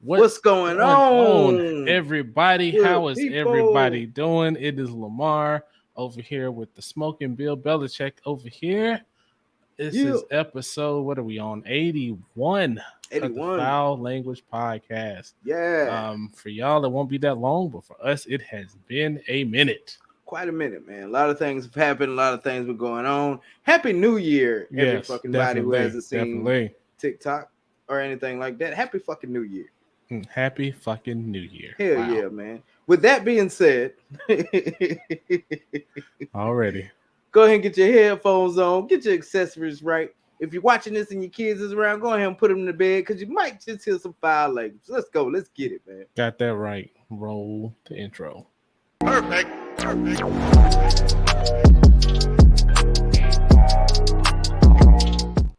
What's going on, everybody? good How is people? everybody doing? It is Lamar over here with the Smoking Bill Belichick over here. This Yeah. is episode, what are we on? 81 of the 81. Foul Language Podcast. Yeah. For y'all, it won't be that long, but for us, it has been a minute. Quite a minute, man. A lot of things have happened. A lot of things been going on. Happy New Year, every Yes, fucking body who hasn't seen definitely. TikTok or anything like that. Happy fucking New Year. Happy fucking New Year. Hell Wow. yeah, man. With that being said, Already. go ahead and get your headphones on. Get your accessories right. If you're watching this and your kids is around, go ahead and put them in the bed because you might just hear some foul language. Let's go. Let's get it, man. Got that right. Roll the intro. Perfect.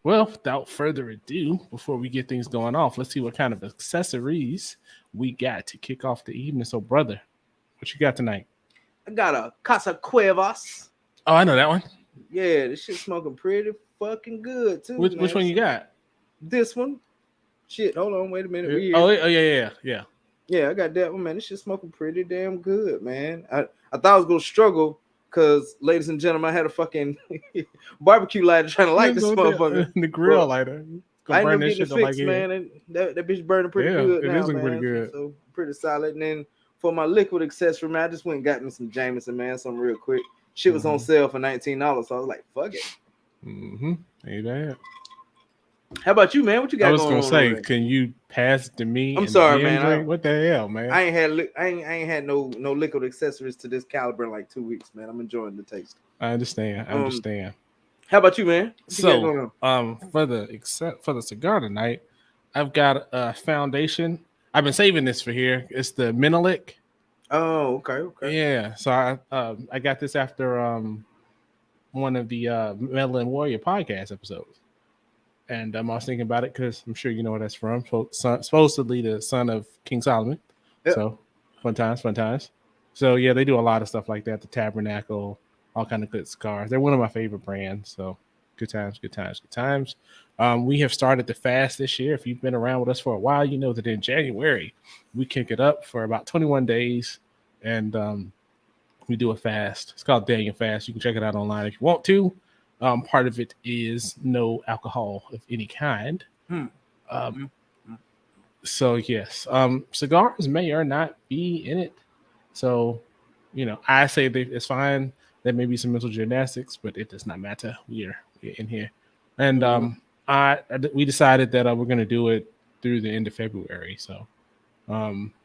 Well, without further ado, before we get things going off, let's see what kind of accessories we got to kick off the evening. So, brother, what you got tonight? I got a Casa Cuevas. Oh, I know that one. Yeah, this shit smoking pretty fucking good too. Which one you got? This one. Shit, hold on, wait a minute. Yeah. Yeah, I got that one, man. This shit smoking pretty damn good, man. I thought I was gonna struggle because, ladies and gentlemen, I had a fucking barbecue lighter trying to light this motherfucker. The grill lighter. I ended up getting it fixed, man, and that bitch burning pretty good it now, is looking man. pretty good. So pretty solid. And then for my liquid accessory, man, I just went and got me some Jameson, man, something real quick. Shit was on sale for $19, so I was like, fuck it. Ain't bad. How about you, man? What you got going on? I was gonna say, can you pass it to me? I'm sorry, man. What the hell, man? I ain't had no liquid accessories to this caliber in like 2 weeks, man. I'm enjoying the taste. I understand. How about you, man? So, for the cigar tonight, I've got a foundation. I've been saving this for here. It's the Menelik. Oh, okay. Yeah. So I got this after one of the Metal and Warrior podcast episodes. And I was thinking about it because I'm sure you know where that's from. Supposedly the son of King Solomon. Yep. So fun times. So yeah, they do a lot of stuff like that. The Tabernacle, all kind of good cigars. They're one of my favorite brands. So good times. We have started the fast this year. If you've been around with us for a while, you know that in January we kick it up for about 21 days, and we do a fast. It's called Daniel Fast. You can check it out online if you want to. Part of it is no alcohol of any kind. So yes, cigars may or not be in it. So, I say that it's fine. There may be some mental gymnastics, but it does not matter. We're in here, and we decided that we're going to do it through the end of February. So,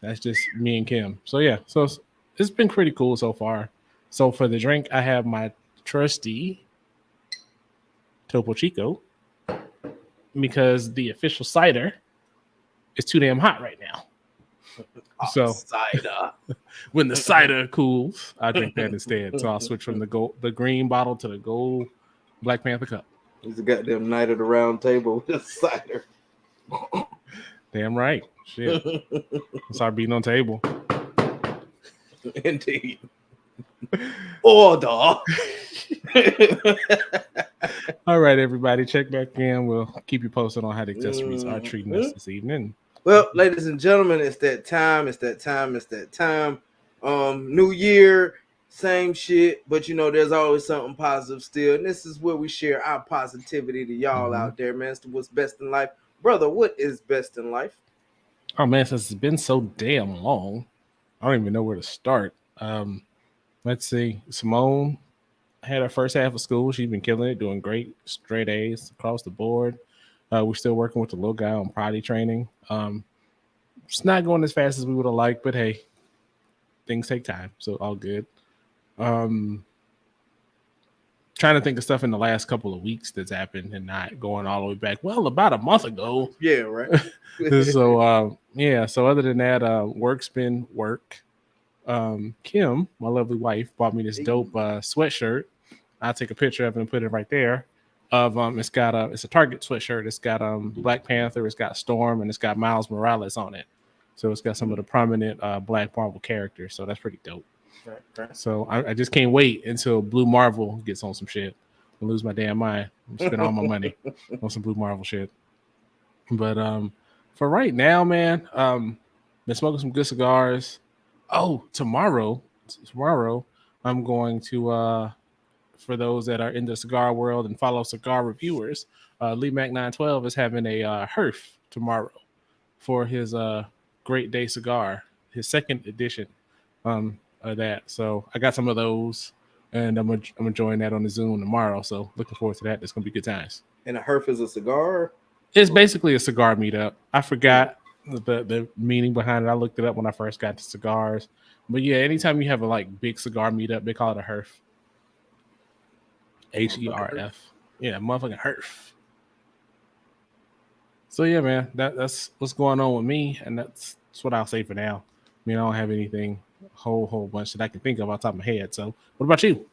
that's just me and Kim. So yeah, so it's been pretty cool so far. So for the drink, I have my trusty Topo Chico, because the official cider is too damn hot right now. So cider. When the cider cools, I drink that instead. So I'll switch from the green bottle to the gold Black Panther cup. It's a goddamn night at the round table with cider. Damn right. Shit. Start beating on table. Indeed. Order. All right, everybody, check back in. We'll keep you posted on how the accessories are treating us this evening. Well, ladies and gentlemen, it's that time. New year, same shit, but there's always something positive still. And this is where we share our positivity to y'all out there, man. So what's best in life? Brother, what is best in life? Oh man, since it's been so damn long, I don't even know where to start. Let's see. Simone had her first half of school. She's been killing it, doing great, straight A's across the board. We're still working with the little guy on potty training. It's not going as fast as we would have liked, but hey, things take time, so all good. Trying to think of stuff in the last couple of weeks that's happened and not going all the way back. Well, about a month ago. Yeah, right. So so other than that, work's been work. Kim, my lovely wife, bought me this dope sweatshirt. I'll take a picture of it and put it right there. It's a Target sweatshirt. It's got Black Panther, it's got Storm, and it's got Miles Morales on it. So it's got some of the prominent Black Marvel characters. So that's pretty dope. Right. So I just can't wait until Blue Marvel gets on some shit. I'll lose my damn mind. I'm spending all my money on some Blue Marvel shit. But For right now, man, been smoking some good cigars. Oh, tomorrow, I'm going to for those that are in the cigar world and follow cigar reviewers, Lee Mac 912 is having a Herf tomorrow for his Great Day cigar, his second edition of that. So I got some of those, and I'm enjoying that on the Zoom tomorrow. So looking forward to that. It's gonna be good times. And a herf is a cigar. It's basically a cigar meetup. I Mm. forgot the meaning behind it. I looked it up when I first got to cigars. But yeah, anytime you have a like big cigar meetup, they call it a Herf. Motherfucking herf. HERF. Yeah, motherfucking Herf. So yeah, man, that's what's going on with me, and that's what I'll say for now. I mean, I don't have anything whole bunch that I can think of off the top of my head. So, what about you?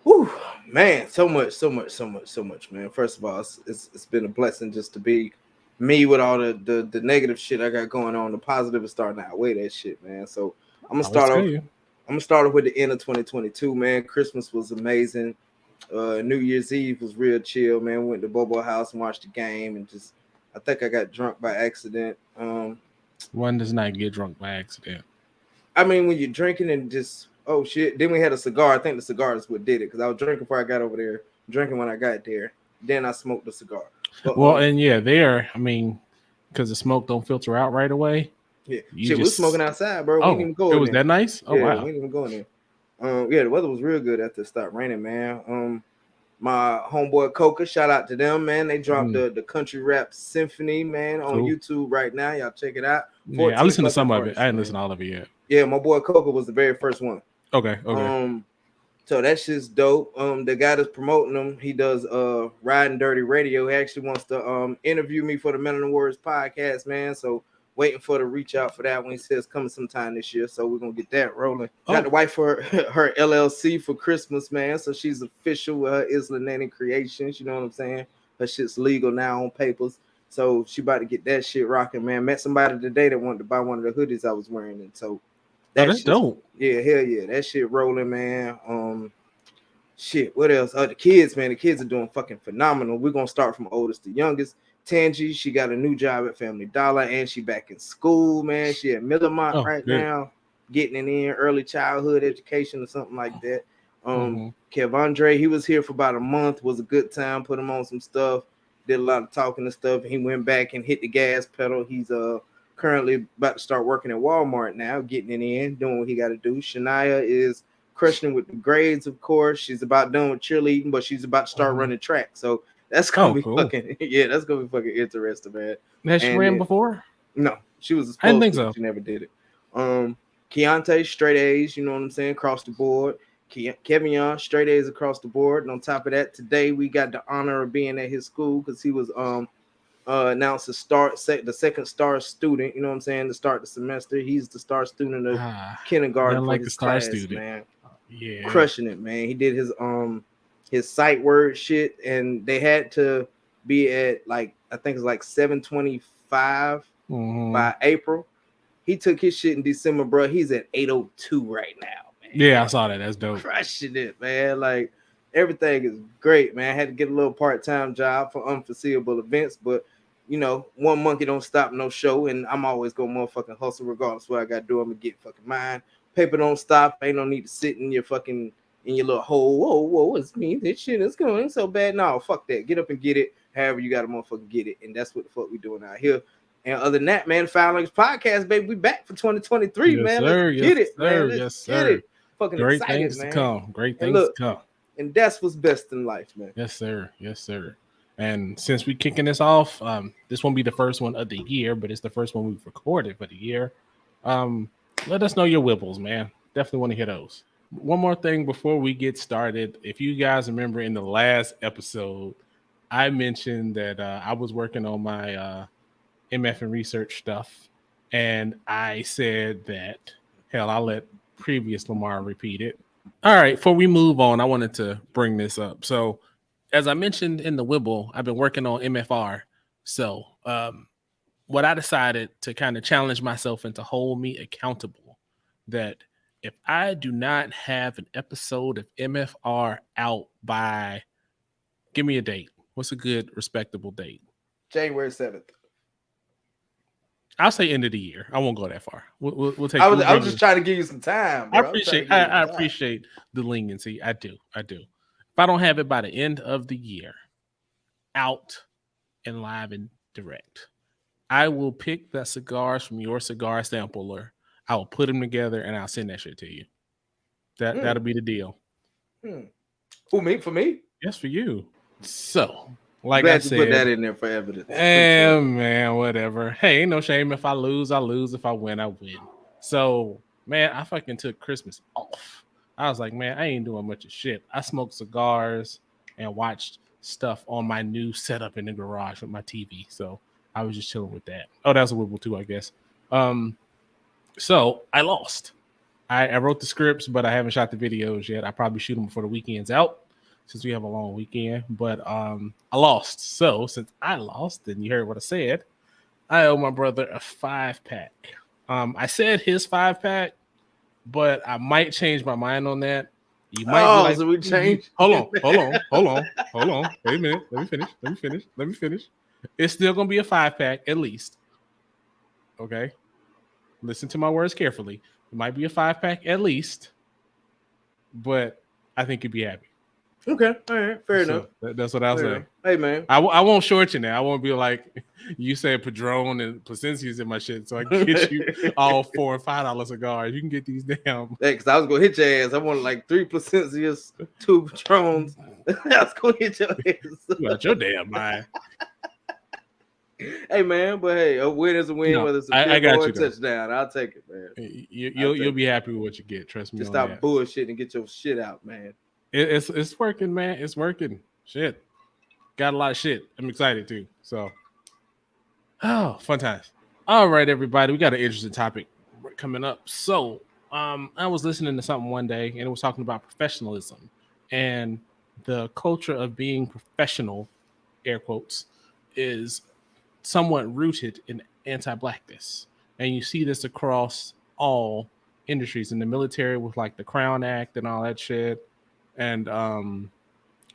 Whew, man, so much, man. First of all, it's been a blessing just to be me with all the negative shit I got going on. The positive is starting to outweigh that shit, man. So I'm gonna I always start tell off. you. I'm gonna start off with the end of 2022, man. Christmas was amazing. New Year's Eve was real chill, man. Went to Bobo House and watched the game, and just I think I got drunk by accident. One does not get drunk by accident. I mean, when you're drinking and just oh shit. Then we had a cigar. I think the cigar is what did it because I was drinking before I got over there, drinking when I got there. Then I smoked the cigar. But Well, and yeah, there. I mean, because the smoke don't filter out right away. yeah, You shit, we was smoking just outside, bro. We didn't oh, even go it in was there. that nice. Oh Yeah, we wow. didn't even go in there. Yeah, the weather was real good after it stopped raining, man. My homeboy Coca, shout out to them, man. They dropped Mm, the country rap symphony, man, on cool. YouTube right now. Y'all check it out. Yeah, I 14 listened to fucking some of it. I artists, didn't listen man. to all of it yet. Yeah, my boy Coca was the very first one. Okay, okay. Um, so that shit's dope. The guy that's promoting them, he does Riding Dirty Radio. He actually wants to interview me for the Men in the Words podcast, man. So waiting for the reach out for that one. He says coming sometime this year. So we're gonna get that rolling. Got the Oh, wife for her LLC for Christmas, man. So she's official with her Isla Nanny Creations. You know what I'm saying? Her shit's legal now on papers. So she about to get that shit rocking, man. Met somebody today that wanted to buy one of the hoodies I was wearing, and so oh, that that's shit's dope. yeah, hell yeah, that shit rolling, man. Shit, what else? The kids, man, the kids are doing fucking phenomenal. We're gonna start from oldest to youngest. Tangi, she got a new job at Family Dollar, and she back in school, man. She at Millamont Oh, right good. now, getting it in early childhood education or something like that. Mm-hmm. Kevandre, he was here for about a month. Was a good time. Put him on some stuff. Did a lot of talking and stuff. He went back and hit the gas pedal. He's currently about to start working at Walmart now, getting it in, doing what he got to do. Shania is crushing with the grades, of course. She's about done with cheerleading, but she's about to start Mm-hmm. running track. So that's gonna Oh, be cool. fucking yeah, that's gonna be fucking interesting, man. Has she And ran then before? no, she was I didn't supposed think to, but so. she never did it. Keontae, straight A's, you know what I'm saying, across the board. Kevin Young, straight A's across the board. And on top of that, today we got the honor of being at his school because he was announced the second star student, you know what I'm saying, to start the semester. He's the star student of Ah, kindergarten nothing for like a his star class, student. man. Yeah. Crushing it, man. He did his sight word shit, and they had to be at like I think it's like 725 Mm-hmm. by April. He took his shit in December, bro. He's at 802 right now, man. Yeah, I Like saw that. That's dope. crushing it, man. Like everything is great, man. I had to get a little part-time job for unforeseeable events, but one monkey don't stop no show, and I'm always gonna motherfucking hustle regardless what I gotta do. I'm gonna get fucking mine. Paper don't stop. Ain't no need to sit in your fucking in your little hole. Whoa, it's me. This shit is going so bad. No, fuck that. Get up and get it. However you gotta motherfucking get it, and that's what the fuck we doing out here. And other than that, man, Foundlings Podcast, baby, we back for 2023, Yes, man. Let's sir. Yes, get it, man. sir. Let's Yes, get sir. it. Fucking Great excited, things to man. come. Great And things to look, come. and that's what's best in life, man. Yes, sir. Yes, sir. And since we kicking this off, this won't be the first one of the year, but it's the first one we've recorded for the year. Um, Let us know your wibbles, man. Definitely want to hear those. One more thing before we get started. If you guys remember in the last episode, I mentioned that I was working on my MF and research stuff, and I said that hell, I'll let previous Lamar repeat it. All right, before we move on, I wanted to bring this up. So, as I mentioned in the Wibble, I've been working on MFR. So, what I decided to kind of challenge myself and to hold me accountable that if I do not have an episode of MFR out by, give me a date. What's a good, respectable date? January 7th. I'll say end of the year. I won't go that far. We'll take. I We'll was just trying to give you some time, I bro. I'm trying to appreciate. give you I some time. appreciate the leniency. I do. I do. If I don't have it by the end of the year, out and live and direct, I will pick the cigars from your cigar sampler. I will put them together and I'll send that shit to you. That'll be the deal. Hmm. Who, me? For me? Yes, for you. So, like I Glad you put said, that in there for evidence. Appreciate it. man, whatever. Hey, ain't no shame. If I lose, I lose. If I win, I win. So, man, I fucking took Christmas off. I was like, man, I ain't doing much of shit. I smoked cigars and watched stuff on my new setup in the garage with my TV. So I was just chilling with that. Oh, that was a Whipple too, I guess. So I lost. I wrote the scripts, but I haven't shot the videos yet. I probably shoot them before the weekend's out, since we have a long weekend. But I lost. So since I lost, and you heard what I said, I owe my brother a 5-pack. I said his 5-pack, but I might change my mind on that. You might be like, so we changed. hold on. Wait a minute. Let me finish. It's still gonna be a 5-pack at least. Okay. Listen to my words carefully. It might be a 5-pack at least, but I think you'd be happy. Okay, all right, fair enough. That's what I'll Fair say. enough. Hey, man. I won't short you now. I won't be like you said Padron and Placencia's in my shit, so I can get you all $4 and $5 cigars. You can get these damn. Hey, because I was gonna hit your ass. I wanted like 3 Placencias, 2 Patrons. I was gonna hit your ass. You got your damn mind. Hey, man, but hey, a win is a win, No, whether it's a I field got goal or you, a though. touchdown. I'll take it, man. You'll be happy with what you get. Trust me. Just on stop that. bullshitting and get your shit out, man. It's working, man. It's working. Shit. Got a lot of shit. I'm excited too. So, fun times. All right, everybody. We got an interesting topic coming up. So, I was listening to something one day, and it was talking about professionalism and the culture of being professional, air quotes, is somewhat rooted in anti-blackness, and you see this across all industries in the military with like the Crown Act and all that shit, and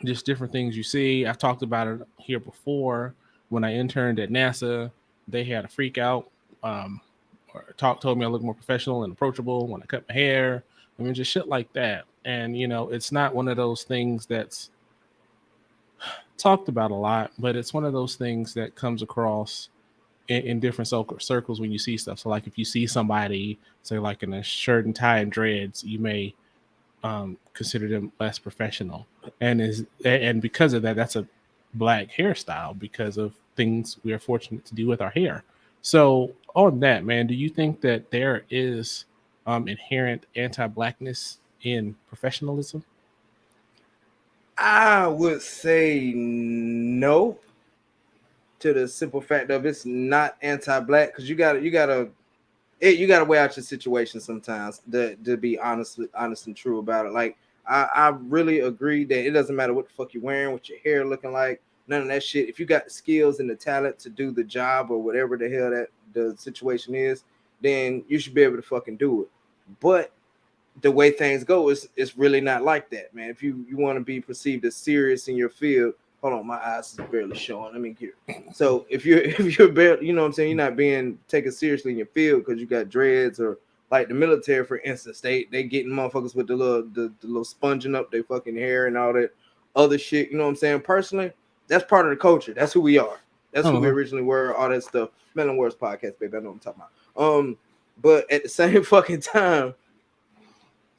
just different things you see. I've talked about it here before. When I interned at NASA, they had a freak out. Told me I look more professional and approachable when I cut my hair. I mean, just shit like that. And it's not one of those things that's talked about a lot, but it's one of those things that comes across in different circles when you see stuff. So, like, if you see somebody, say, like in a shirt and tie and dreads, you may consider them less professional, and because of that, that's a black hairstyle because of things we are fortunate to do with our hair. So on that, man, do you think that there is inherent anti-blackness in professionalism? I would say no, to the simple fact of it's not anti-black, because you gotta weigh out your situation sometimes to be honest and true about it. Like I really agree that it doesn't matter what the fuck you're wearing, what your hair looking like, none of that shit. If you got the skills and the talent to do the job or whatever the hell that the situation is, then you should be able to fucking do it. But the way things go is it's really not like that, man. If you want to be perceived as serious in your field, hold on, my eyes is barely showing. Let me get it. So if you're barely, you know what I'm saying, you're not being taken seriously in your field because you got dreads, or like the military, for instance, they getting motherfuckers with the little sponging up their fucking hair and all that other shit. You know what I'm saying? Personally, that's part of the culture. That's who we are. That's who we originally were. All that stuff. Melon Wars podcast, baby. I know what I'm talking about. But at the same fucking time,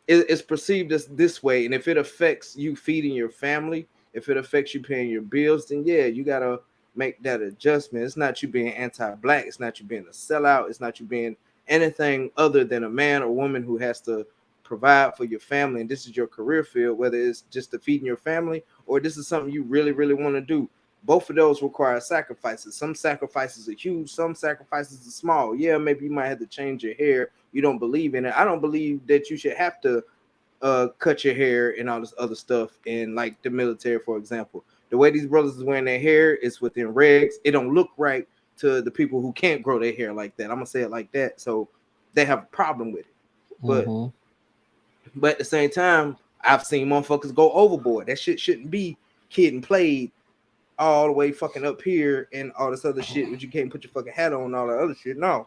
it's perceived as this way, and if it affects you feeding your family, if it affects you paying your bills, then yeah, you gotta make that adjustment. It's not you being anti-black, it's not you being a sellout, it's not you being anything other than a man or woman who has to provide for your family, and this is your career field, whether it's just to feeding your family or this is something you really want to do. Both of those require sacrifices. Some sacrifices are huge, some sacrifices are small. Yeah, maybe you might have to change your hair. You don't believe in it. I don't believe that you should have to cut your hair and all this other stuff in like the military, for example. The way these brothers is wearing their hair is within regs. It don't look right to the people who can't grow their hair like that. I'm gonna say it like that. So they have a problem with it. But at the same time, I've seen motherfuckers go overboard. That shit shouldn't be kid and played all the way fucking up here and all this other shit, but you can't put your fucking hat on and all that other shit. No,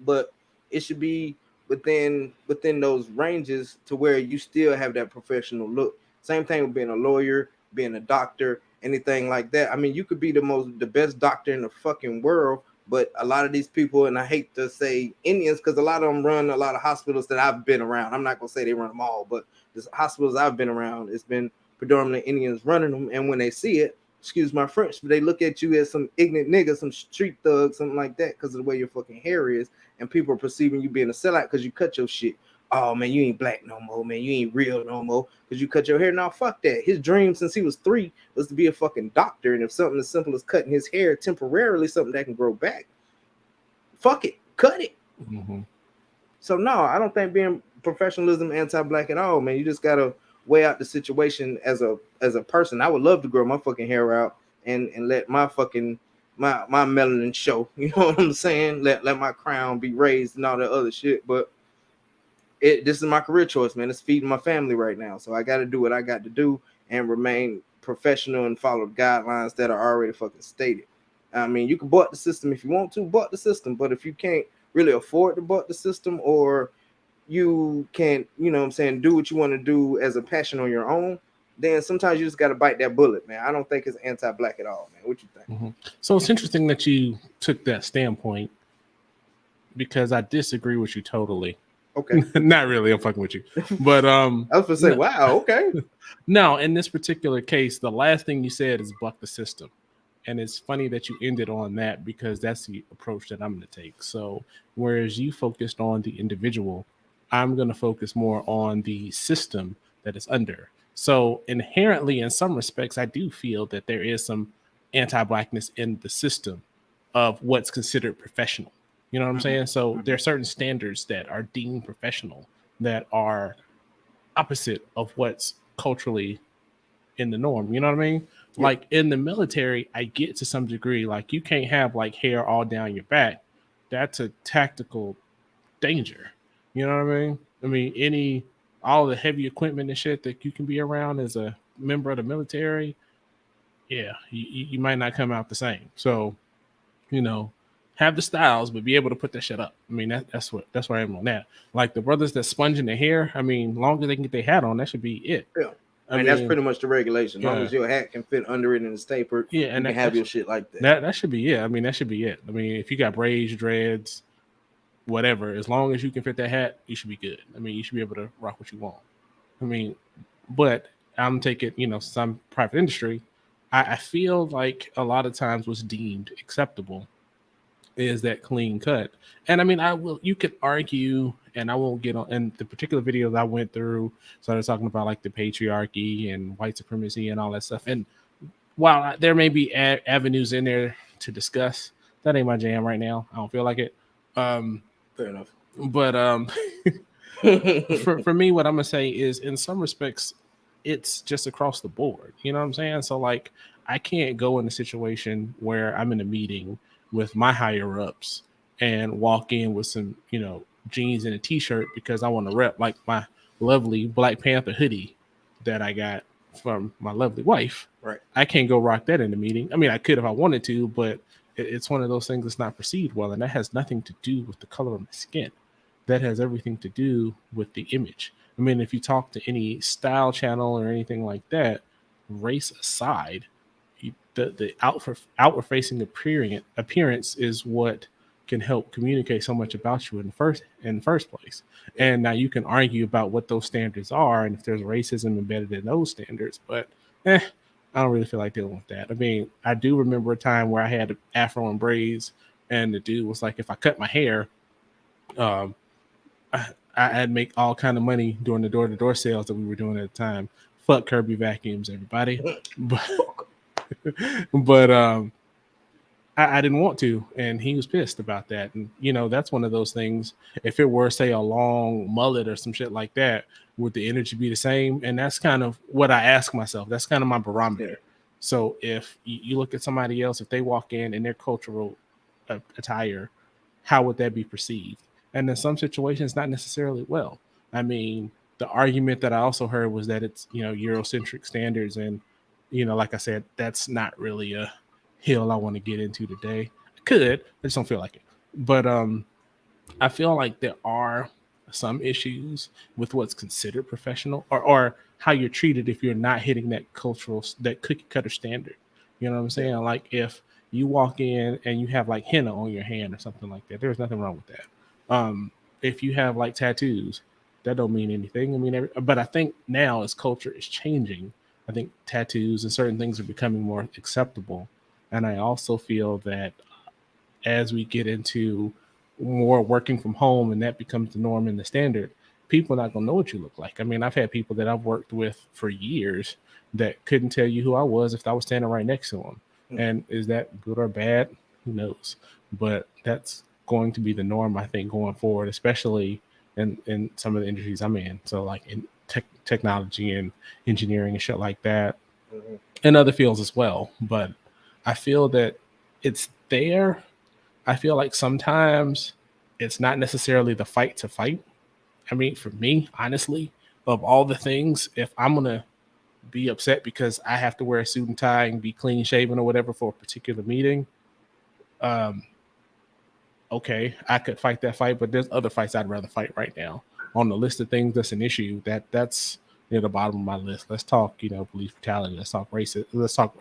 but it should be within those ranges to where you still have that professional look. Same thing with being a lawyer, being a doctor, anything like that. I mean, you could be the best doctor in the fucking world, but a lot of these people, and I hate to say Indians, because a lot of them run a lot of hospitals that I've been around. I'm not gonna say they run them all, but the hospitals I've been around, it's been predominantly Indians running them. And when they see it, excuse my French, but they look at you as some ignorant nigga, some street thug, something like that, because of the way your fucking hair is, and people are perceiving you being a sellout because you cut your shit. Oh man, you ain't black no more, man. You ain't real no more because you cut your hair. Now fuck that. His dream since he was 3 was to be a fucking doctor, and if something as simple as cutting his hair temporarily, something that can grow back, fuck it, cut it. Mm-hmm. So no, I don't think being professionalism anti-black at all, man. You just gotta weigh out the situation as a person. I would love to grow my fucking hair out and let my fucking my melanin show. You know what I'm saying? Let my crown be raised and all that other shit. But this is my career choice, man. It's feeding my family right now, so I got to do what I got to do and remain professional and follow the guidelines that are already fucking stated. I mean, you can butt the system if you want to, butt the system, but if you can't really afford to butt the system, or you can't, you know what I'm saying, do what you want to do as a passion on your own, then sometimes you just got to bite that bullet, man. I don't think it's anti-black at all, man. What you think? Mm-hmm. So it's interesting that you took that standpoint, because I disagree with you totally. Okay. Not really, I'm fucking with you. But I was gonna say, wow, okay. No, in this particular case, the last thing you said is buck the system. And it's funny that you ended on that, because that's the approach that I'm going to take. So, whereas you focused on the individual, I'm going to focus more on the system that it's under. So, inherently, in some respects, I do feel that there is some anti-blackness in the system of what's considered professional. You know what I'm saying? So, there are certain standards that are deemed professional that are opposite of what's culturally in the norm. You know what I mean? Yeah. Like in the military, I get to some degree, like you can't have like hair all down your back. That's a tactical danger. You know what I mean? I mean, all the heavy equipment and shit that you can be around as a member of the military, yeah, you might not come out the same. So, you know, have the styles, but be able to put that shit up. I mean, that's where I am on that. Like the brothers that sponging their hair, I mean, longer they can get their hat on, that should be it. Yeah. I mean, that's pretty much the regulation. As long as your hat can fit under it and it's tapered, yeah, and you can have your shit like that. That should be it. I mean, that should be it. I mean, if you got braids, dreads, whatever, as long as you can fit that hat, you should be good. I mean, you should be able to rock what you want. I mean, but I'm taking, some private industry. I feel like a lot of times what's deemed acceptable is that clean cut. And I mean, you could argue, and I won't get on, and the particular videos I went through started talking about like the patriarchy and white supremacy and all that stuff. And while there may be avenues in there to discuss, that ain't my jam right now. I don't feel like it. Fair enough. But for me, what I'm gonna say is, in some respects, it's just across the board. You know what I'm saying? So like, I can't go in a situation where I'm in a meeting with my higher ups and walk in with some, jeans and a t-shirt because I want to rep like my lovely Black Panther hoodie that I got from my lovely wife. Right. I can't go rock that in the meeting. I mean, I could if I wanted to, but it's one of those things that's not perceived well, and that has nothing to do with the color of my skin. That has everything to do with the image. I mean, if you talk to any style channel or anything like that, race aside, the outward facing appearance is what can help communicate so much about you in the first place. Yeah. And now you can argue about what those standards are and if there's racism embedded in those standards, but I don't really feel like dealing with that. I mean, I do remember a time where I had an afro and braids, and the dude was like, if I cut my hair, I'd make all kind of money during the door-to-door sales that we were doing at the time. Fuck Kirby vacuums, everybody. But I didn't want to, and he was pissed about that. And that's one of those things. If it were, say, a long mullet or some shit like that, would the energy be the same? And that's kind of what I ask myself. That's kind of my barometer. Yeah. So if you look at somebody else, if they walk in their cultural attire, how would that be perceived? And in some situations, not necessarily well. I mean, the argument that I also heard was that it's, Eurocentric standards. And, like I said, that's not really a hill I want to get into today. I could, I just don't feel like it. But I feel like there are some issues with what's considered professional, or how you're treated if you're not hitting that cookie cutter standard. You know what I'm Yeah. saying? Like if you walk in and you have like henna on your hand or something like that, there's nothing wrong with that. If you have like tattoos, that don't mean anything. I mean, but I think now as culture is changing, I think tattoos and certain things are becoming more acceptable. And I also feel that as we get into more working from home and that becomes the norm and the standard, people are not gonna know what you look like. I mean, I've had people that I've worked with for years that couldn't tell you who I was if I was standing right next to them. Mhm. And is that good or bad? Who knows? But that's going to be the norm, I think, going forward, especially in some of the industries I'm in. So like in technology and engineering and shit like that, Mhm. and other fields as well. But I feel that it's there. I feel like sometimes it's not necessarily the fight to fight. I mean, for me, honestly, of all the things, if I'm gonna be upset because I have to wear a suit and tie and be clean shaven or whatever for a particular meeting, um, okay, I could fight that fight, but there's other fights I'd rather fight right now. On the list of things that's an issue, that's near the bottom of my list. Let's talk, police brutality. Let's talk racism. Let's talk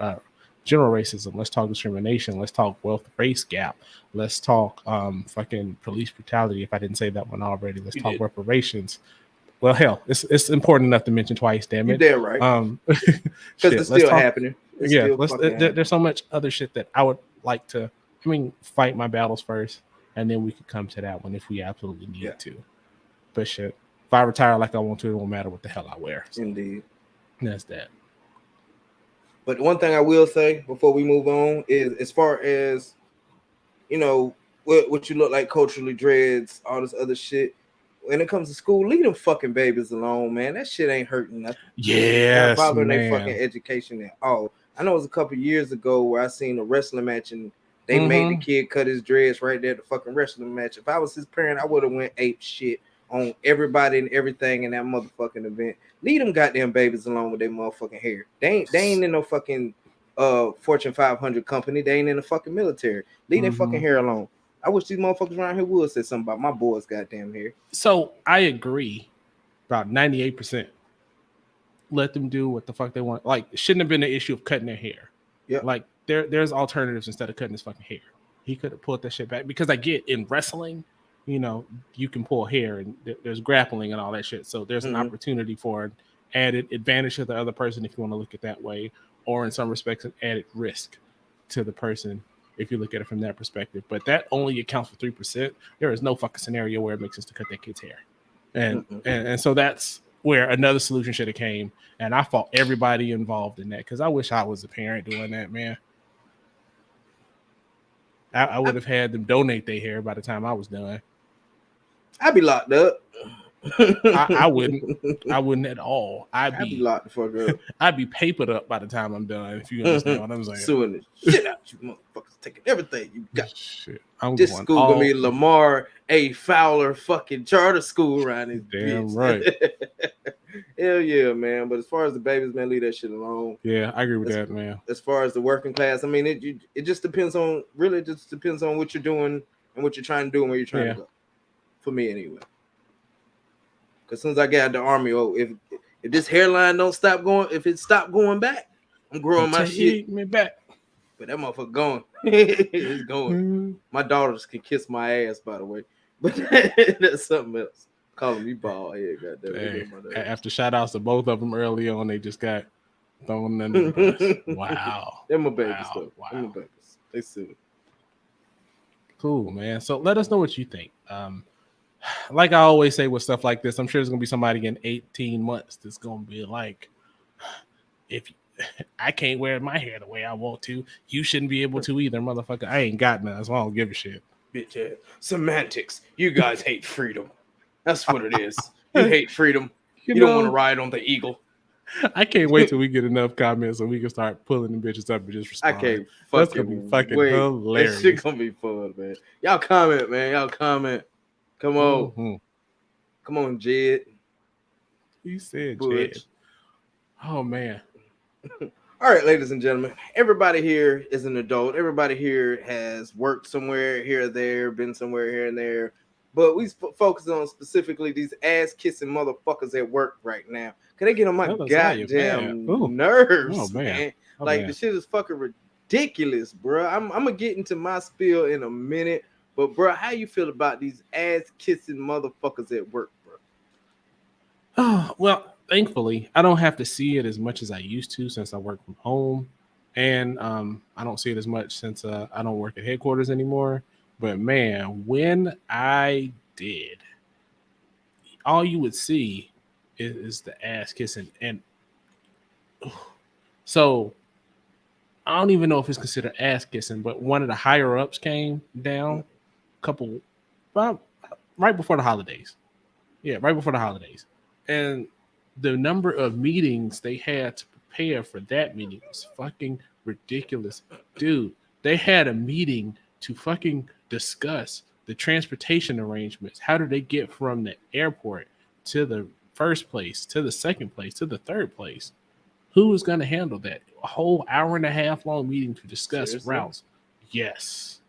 general racism. Let's talk discrimination. Let's talk wealth race gap. Let's talk fucking police brutality. If I didn't say that one already, let's You talk did. reparations. Well, hell, it's important enough to mention twice. Damn You it. dead right. Because Shit. it's Let's still talk. happening. It's Yeah, still let's. fucking happening. There's so much other shit that I would like to. I mean, fight my battles first, and then we could come to that one if we absolutely Yeah, need to. But shit, if I retire like I want to, it won't matter what the hell I wear. So indeed. that's that. But one thing I will say before we move on is, as far as you know, what you look like culturally, dreads, all this other shit. When it comes to school, leave them fucking babies alone, man. That shit ain't hurting nothing. It's not Yes, bothering their fucking man. education at all. I know it was a couple years ago where I seen a wrestling match and they made the Mm-hmm. kid cut his dreads right there at the fucking wrestling match. If I was his parent, I would have went ape shit on everybody and everything in that motherfucking event. Leave them goddamn babies alone with their motherfucking hair. They ain't in no fucking Fortune 500 company. They ain't in the fucking military. Leave their Mm-hmm. fucking hair alone. I wish these motherfuckers around here would say something about my boys' goddamn hair. So I agree about 98%. Let them do what the fuck they want. Like, it shouldn't have been an issue of cutting their hair. Yep. Like, there's alternatives instead of cutting his fucking hair. He could have pulled that shit back because I get in wrestling, you know, you can pull hair and there's grappling and all that shit. So there's an Mm-hmm. opportunity for an added advantage to the other person if you want to look at it that way, or in some respects, an added risk to the person if you look at it from that perspective. But that only accounts for 3%. There is no fucking scenario where it makes sense to cut that kid's hair, and Mm-mm. and so that's where another solution should have came. And I fought everybody involved in that because I wish I was a parent doing that, man. I would have had them donate their hair by the time I was done. I'd be locked up. I wouldn't. I wouldn't at all. I'd be locked the fuck up. I'd be papered up by the time I'm done. If you understand what I'm saying. Suing the shit out you motherfuckers, taking everything you got. Shit, I'm This going school gonna be all Lamar A. Fowler fucking charter school around this damn bitch. right. Hell yeah, man. But as far as the babies, man, leave that shit alone. Yeah, I agree with As, that, man. as far as the working class, I mean, it just depends on, really just depends on what you're doing and what you're trying to do and where you're trying Yeah. to go. For me, anyway. Because as soon as I get out the army, if this hairline don't stop going, if it stop going back, I'm growing my shit. Take me back. But that motherfucker going. It's going. Mm. My daughters can kiss my ass, by the way. But that's something else. Calling me bald head, goddamn. After shout outs to both of them early on, they just got thrown under the bus. Wow. They're my babies, Wow. though. Wow. They're my babies. They silly. Cool, man. So let us know what you think. Like I always say with stuff like this, I'm sure there's gonna be somebody in 18 months that's gonna be like, if I can't wear my hair the way I want to, you shouldn't be able to either, motherfucker. I ain't got none, so I don't give a shit. Bitch ass. Semantics. You guys hate freedom. That's what it is. You hate freedom. You don't want to ride on the eagle. I can't wait till we get enough comments so we can start pulling them bitches up and just respond. I can't That's gonna be fucking wait. hilarious. That shit gonna be fun, man. Y'all comment, man. Y'all comment. Come on. Mm-hmm. Come on, Jed. He said Butch. Jed. Oh man. All right, ladies and gentlemen. Everybody here is an adult. Everybody here has worked somewhere here or there, been somewhere here and there. but we focus on specifically these ass kissing motherfuckers at work right now. Cause they get on my goddamn nerves, man. Like the shit is fucking ridiculous, bro. I'm gonna get into my spiel in a minute, but bro, how you feel about these ass kissing motherfuckers at work, bro? Oh, well, thankfully, I don't have to see it as much as I used to since I work from home, and I don't see it as much since I don't work at headquarters anymore. But man, when I did, all you would see is the ass kissing, and so I don't even know if it's considered ass kissing. But one of the higher ups came down, a couple, about right before the holidays. Yeah, right before the holidays, and the number of meetings they had to prepare for that meeting was fucking ridiculous, dude. They had a meeting to fucking discuss the transportation arrangements. How do they get from the airport to the first place, to the second place, to the third place? Who is going to handle that? A whole hour and a half long meeting to discuss routes. Yes.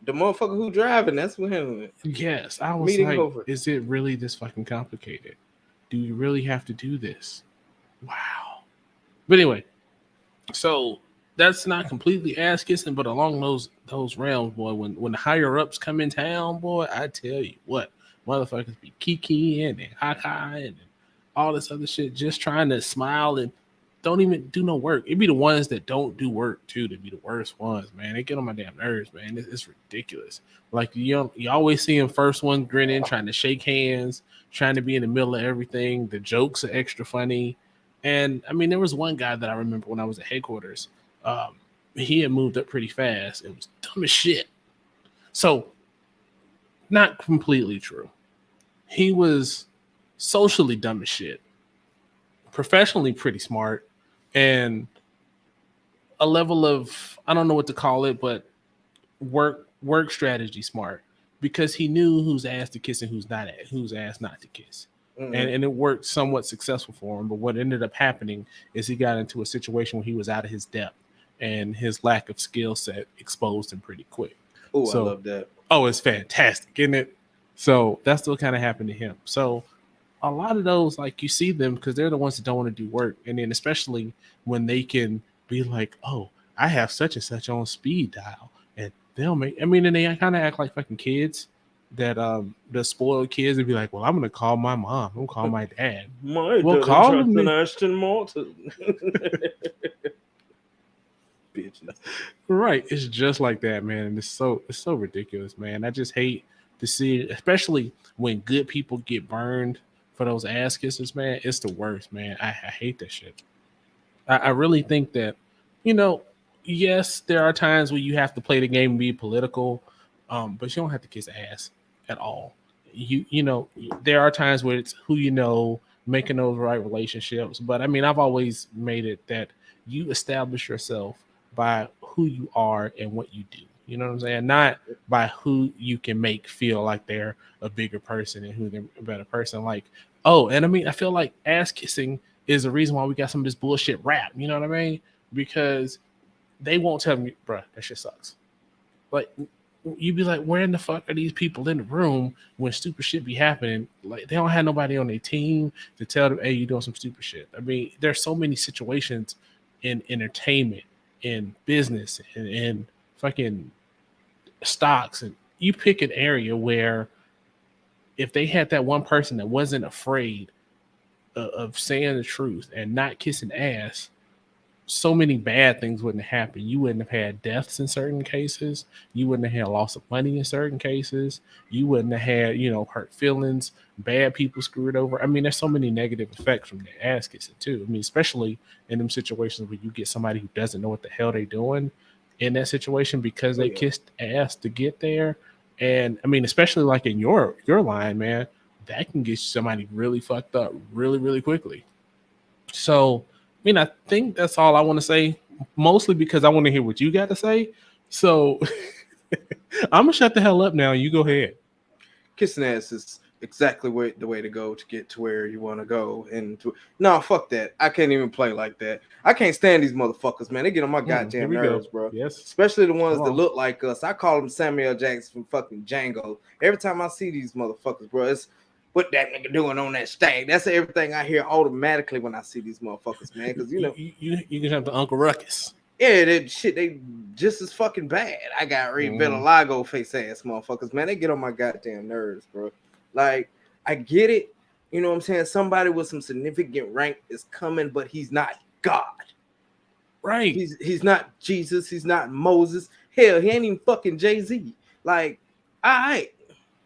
The motherfucker who driving, that's what handling it. Yes. I was meeting like, over. Is it really this fucking complicated? Do you really have to do this? Wow. But anyway, so that's not completely ass kissing, but along those realms, boy, when the higher ups come in town, boy, I tell you what, motherfuckers be kikiing and high and all this other shit, just trying to smile and don't even do no work. It'd be the ones that don't do work too that be the worst ones, man. They get on my damn nerves, man. It's ridiculous. Like you always see them first one grinning, trying to shake hands, trying to be in the middle of everything. The jokes are extra funny. And I mean, there was one guy that I remember when I was at headquarters. He had moved up pretty fast. It was dumb as shit. So, not completely true. He was socially dumb as shit. Professionally pretty smart. And a level of, I don't know what to call it, but work strategy smart. Because he knew whose ass to kiss and whose ass not to kiss. Mm-hmm. And it worked somewhat successful for him. But what ended up happening is he got into a situation where he was out of his depth and his lack of skill set exposed him pretty quick. Oh, I love that. Oh, it's fantastic, isn't it? So that's what kind of happened to him. So a lot of those, like you see them because they're the ones that don't want to do work. And then especially when they can be like, oh, I have such and such on speed dial. And they'll make, and they kind of act like fucking kids. That the spoiled kids would be like, well, I'm gonna call my mom. I'm gonna call my dad. Well, call me Ashton Martin. Bitches. Right. It's just like that, man. And it's so ridiculous, man. I just hate to see it, especially when good people get burned for those ass kisses, man. It's the worst, man. I hate that shit. I really think that, yes, there are times where you have to play the game and be political, but you don't have to kiss ass at all. There are times where it's who making those right relationships. But I've always made it that you establish yourself by who you are and what you do. You know what I'm saying? Not by who you can make feel like they're a bigger person and who they're a better person. Like, I feel like ass kissing is the reason why we got some of this bullshit rap. You know what I mean? Because they won't tell me, bruh, that shit sucks. Like, you'd be like, where in the fuck are these people in the room when stupid shit be happening? Like, they don't have nobody on their team to tell them, hey, you're doing some stupid shit. There's so many situations in entertainment, in business, and in fucking stocks. And you pick an area where if they had that one person that wasn't afraid of saying the truth and not kissing ass, so many bad things wouldn't happen. You wouldn't have had deaths in certain cases. You wouldn't have had loss of money in certain cases. You wouldn't have had, hurt feelings, bad people screwed over. There's so many negative effects from the ass kissing too. Especially in them situations where you get somebody who doesn't know what the hell they're doing in that situation because they kissed ass to get there. And especially like in your line, man, that can get somebody really fucked up really, really quickly. So, I think that's all I want to say, mostly because I want to hear what you got to say. So I'm going to shut the hell up now. You go ahead. kissing ass is exactly the way to go to get to where you want to go. And no, fuck that. I can't even play like that. I can't stand these motherfuckers, man. They get on my Here goddamn we go. nerves, bro. Yes. Especially the ones Come that on. look like us. I call them Samuel Jackson from fucking Django. Every time I see these motherfuckers, bro, it's what that nigga doing on that stag. That's everything I hear automatically when I see these motherfuckers, man. Because you can jump to Uncle Ruckus. yeah, that shit, they just as fucking bad. I got Ray Vitiligo face ass motherfuckers, man. They get on my goddamn nerves, bro. Like, I get it. You know what I'm saying? Somebody with some significant rank is coming, but he's not God. Right. He's not Jesus. He's not Moses. Hell, he ain't even fucking Jay-Z. Like, all right,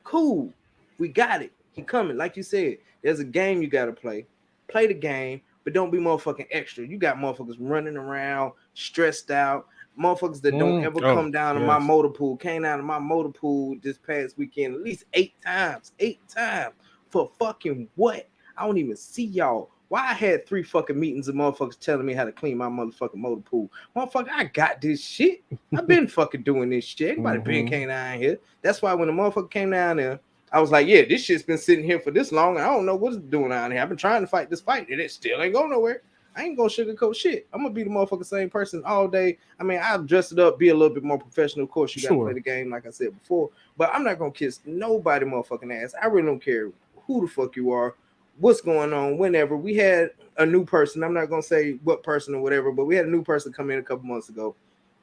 cool. We got it. He coming. Like you said, there's a game you got to play. Play the game, but don't be motherfucking extra. You got motherfuckers running around, stressed out. Motherfuckers that don't ever come down to my motor pool. Came down to my motor pool this past weekend at least 8 times. 8 times. For fucking what? I don't even see y'all. Why I had 3 fucking meetings of motherfuckers telling me how to clean my motherfucking motor pool. Motherfucker, I got this shit. I've been fucking doing this shit. Anybody been came down here. That's why when the motherfucker came down there, I was like, yeah, this shit's been sitting here for this long. And I don't know what it's doing out here. I've been trying to fight this fight and it still ain't going nowhere. I ain't gonna sugarcoat shit. I'm gonna be the motherfucking same person all day. I mean, I'll dress it up, be a little bit more professional. Of course, you gotta play the game, like I said before. But I'm not gonna kiss nobody motherfucking ass. I really don't care who the fuck you are, what's going on, whenever. We had a new person. I'm not gonna say what person or whatever, but we had a new person come in a couple months ago,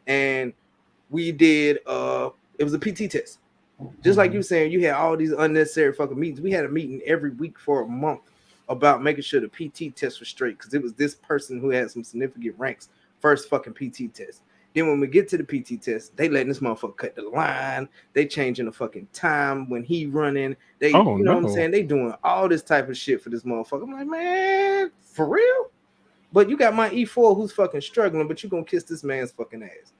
and we did it was a PT test. Just like you saying, you had all these unnecessary fucking meetings. We had a meeting every week for a month about making sure the PT test was straight, because it was this person who had some significant ranks first fucking PT test. Then when we get to the PT test, they letting this motherfucker cut the line. They changing the fucking time when he running. They, you know what I'm saying? They doing all this type of shit for this motherfucker. I'm like, man, for real? But you got my E4 who's fucking struggling, but you gonna kiss this man's fucking ass.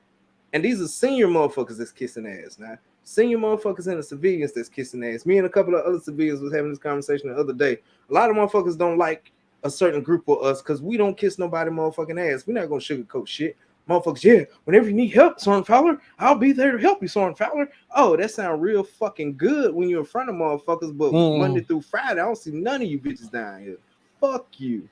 And these are senior motherfuckers that's kissing ass now. Senior motherfuckers and the civilians that's kissing ass. Me and a couple of other civilians was having this conversation the other day. A lot of motherfuckers don't like a certain group of us because we don't kiss nobody motherfucking ass. We're not gonna sugarcoat shit. Motherfuckers, yeah, whenever you need help, Soren Fowler, I'll be there to help you, Soren Fowler. Oh, that sounds real fucking good when you're in front of motherfuckers, but Monday through Friday, I don't see none of you bitches down here. Fuck you.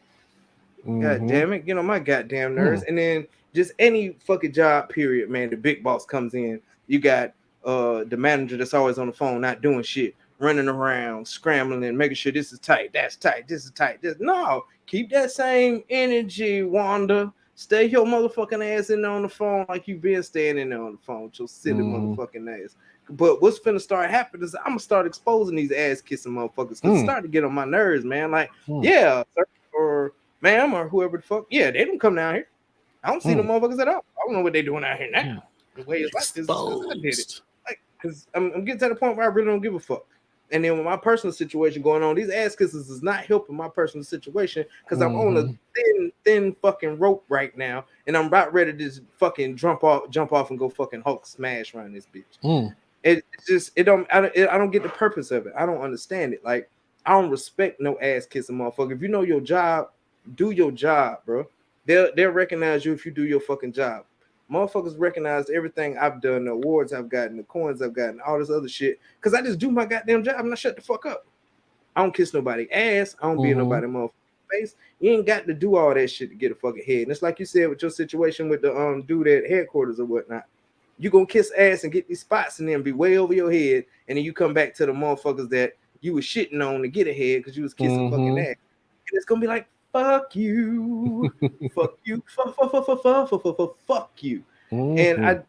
God damn it, get on my goddamn nerves. And then just any fucking job, period, man. The big boss comes in. You got the manager that's always on the phone, not doing shit, running around, scrambling, making sure this is tight, that's tight, this is tight. This no, keep that same energy, Wanda. Stay your motherfucking ass in there on the phone like you've been standing there on the phone with your silly motherfucking ass. But what's finna start happening is I'm gonna start exposing these ass kissing motherfuckers because it's starting to get on my nerves, man. Like, yeah, sir, or ma'am, or whoever the fuck, yeah, they don't come down here. I don't see the motherfuckers at all. I don't know what they doing out here now. The way it's like this, I did it. Like, because I'm getting to the point where I really don't give a fuck. And then with my personal situation going on, these ass kisses is not helping my personal situation because I'm on a thin fucking rope right now, and I'm about ready to just fucking jump off and go fucking Hulk smash around this bitch. I don't get the purpose of it. I don't understand it. Like, I don't respect no ass kissing motherfucker. If you know your job, do your job, bro. They'll recognize you if you do your fucking job. Motherfuckers recognize everything I've done, the awards I've gotten, the coins I've gotten, all this other shit, because I just do my goddamn job and I shut the fuck up. I don't kiss nobody ass. I don't be in nobody motherfucking face. You ain't got to do all that shit to get a fucking head. And it's like you said with your situation with the dude at headquarters or whatnot. You gonna kiss ass and get these spots and then be way over your head, and then you come back to the motherfuckers that you was shitting on to get ahead because you was kissing fucking ass. And it's gonna be like, fuck you, fuck you, fuck you. And I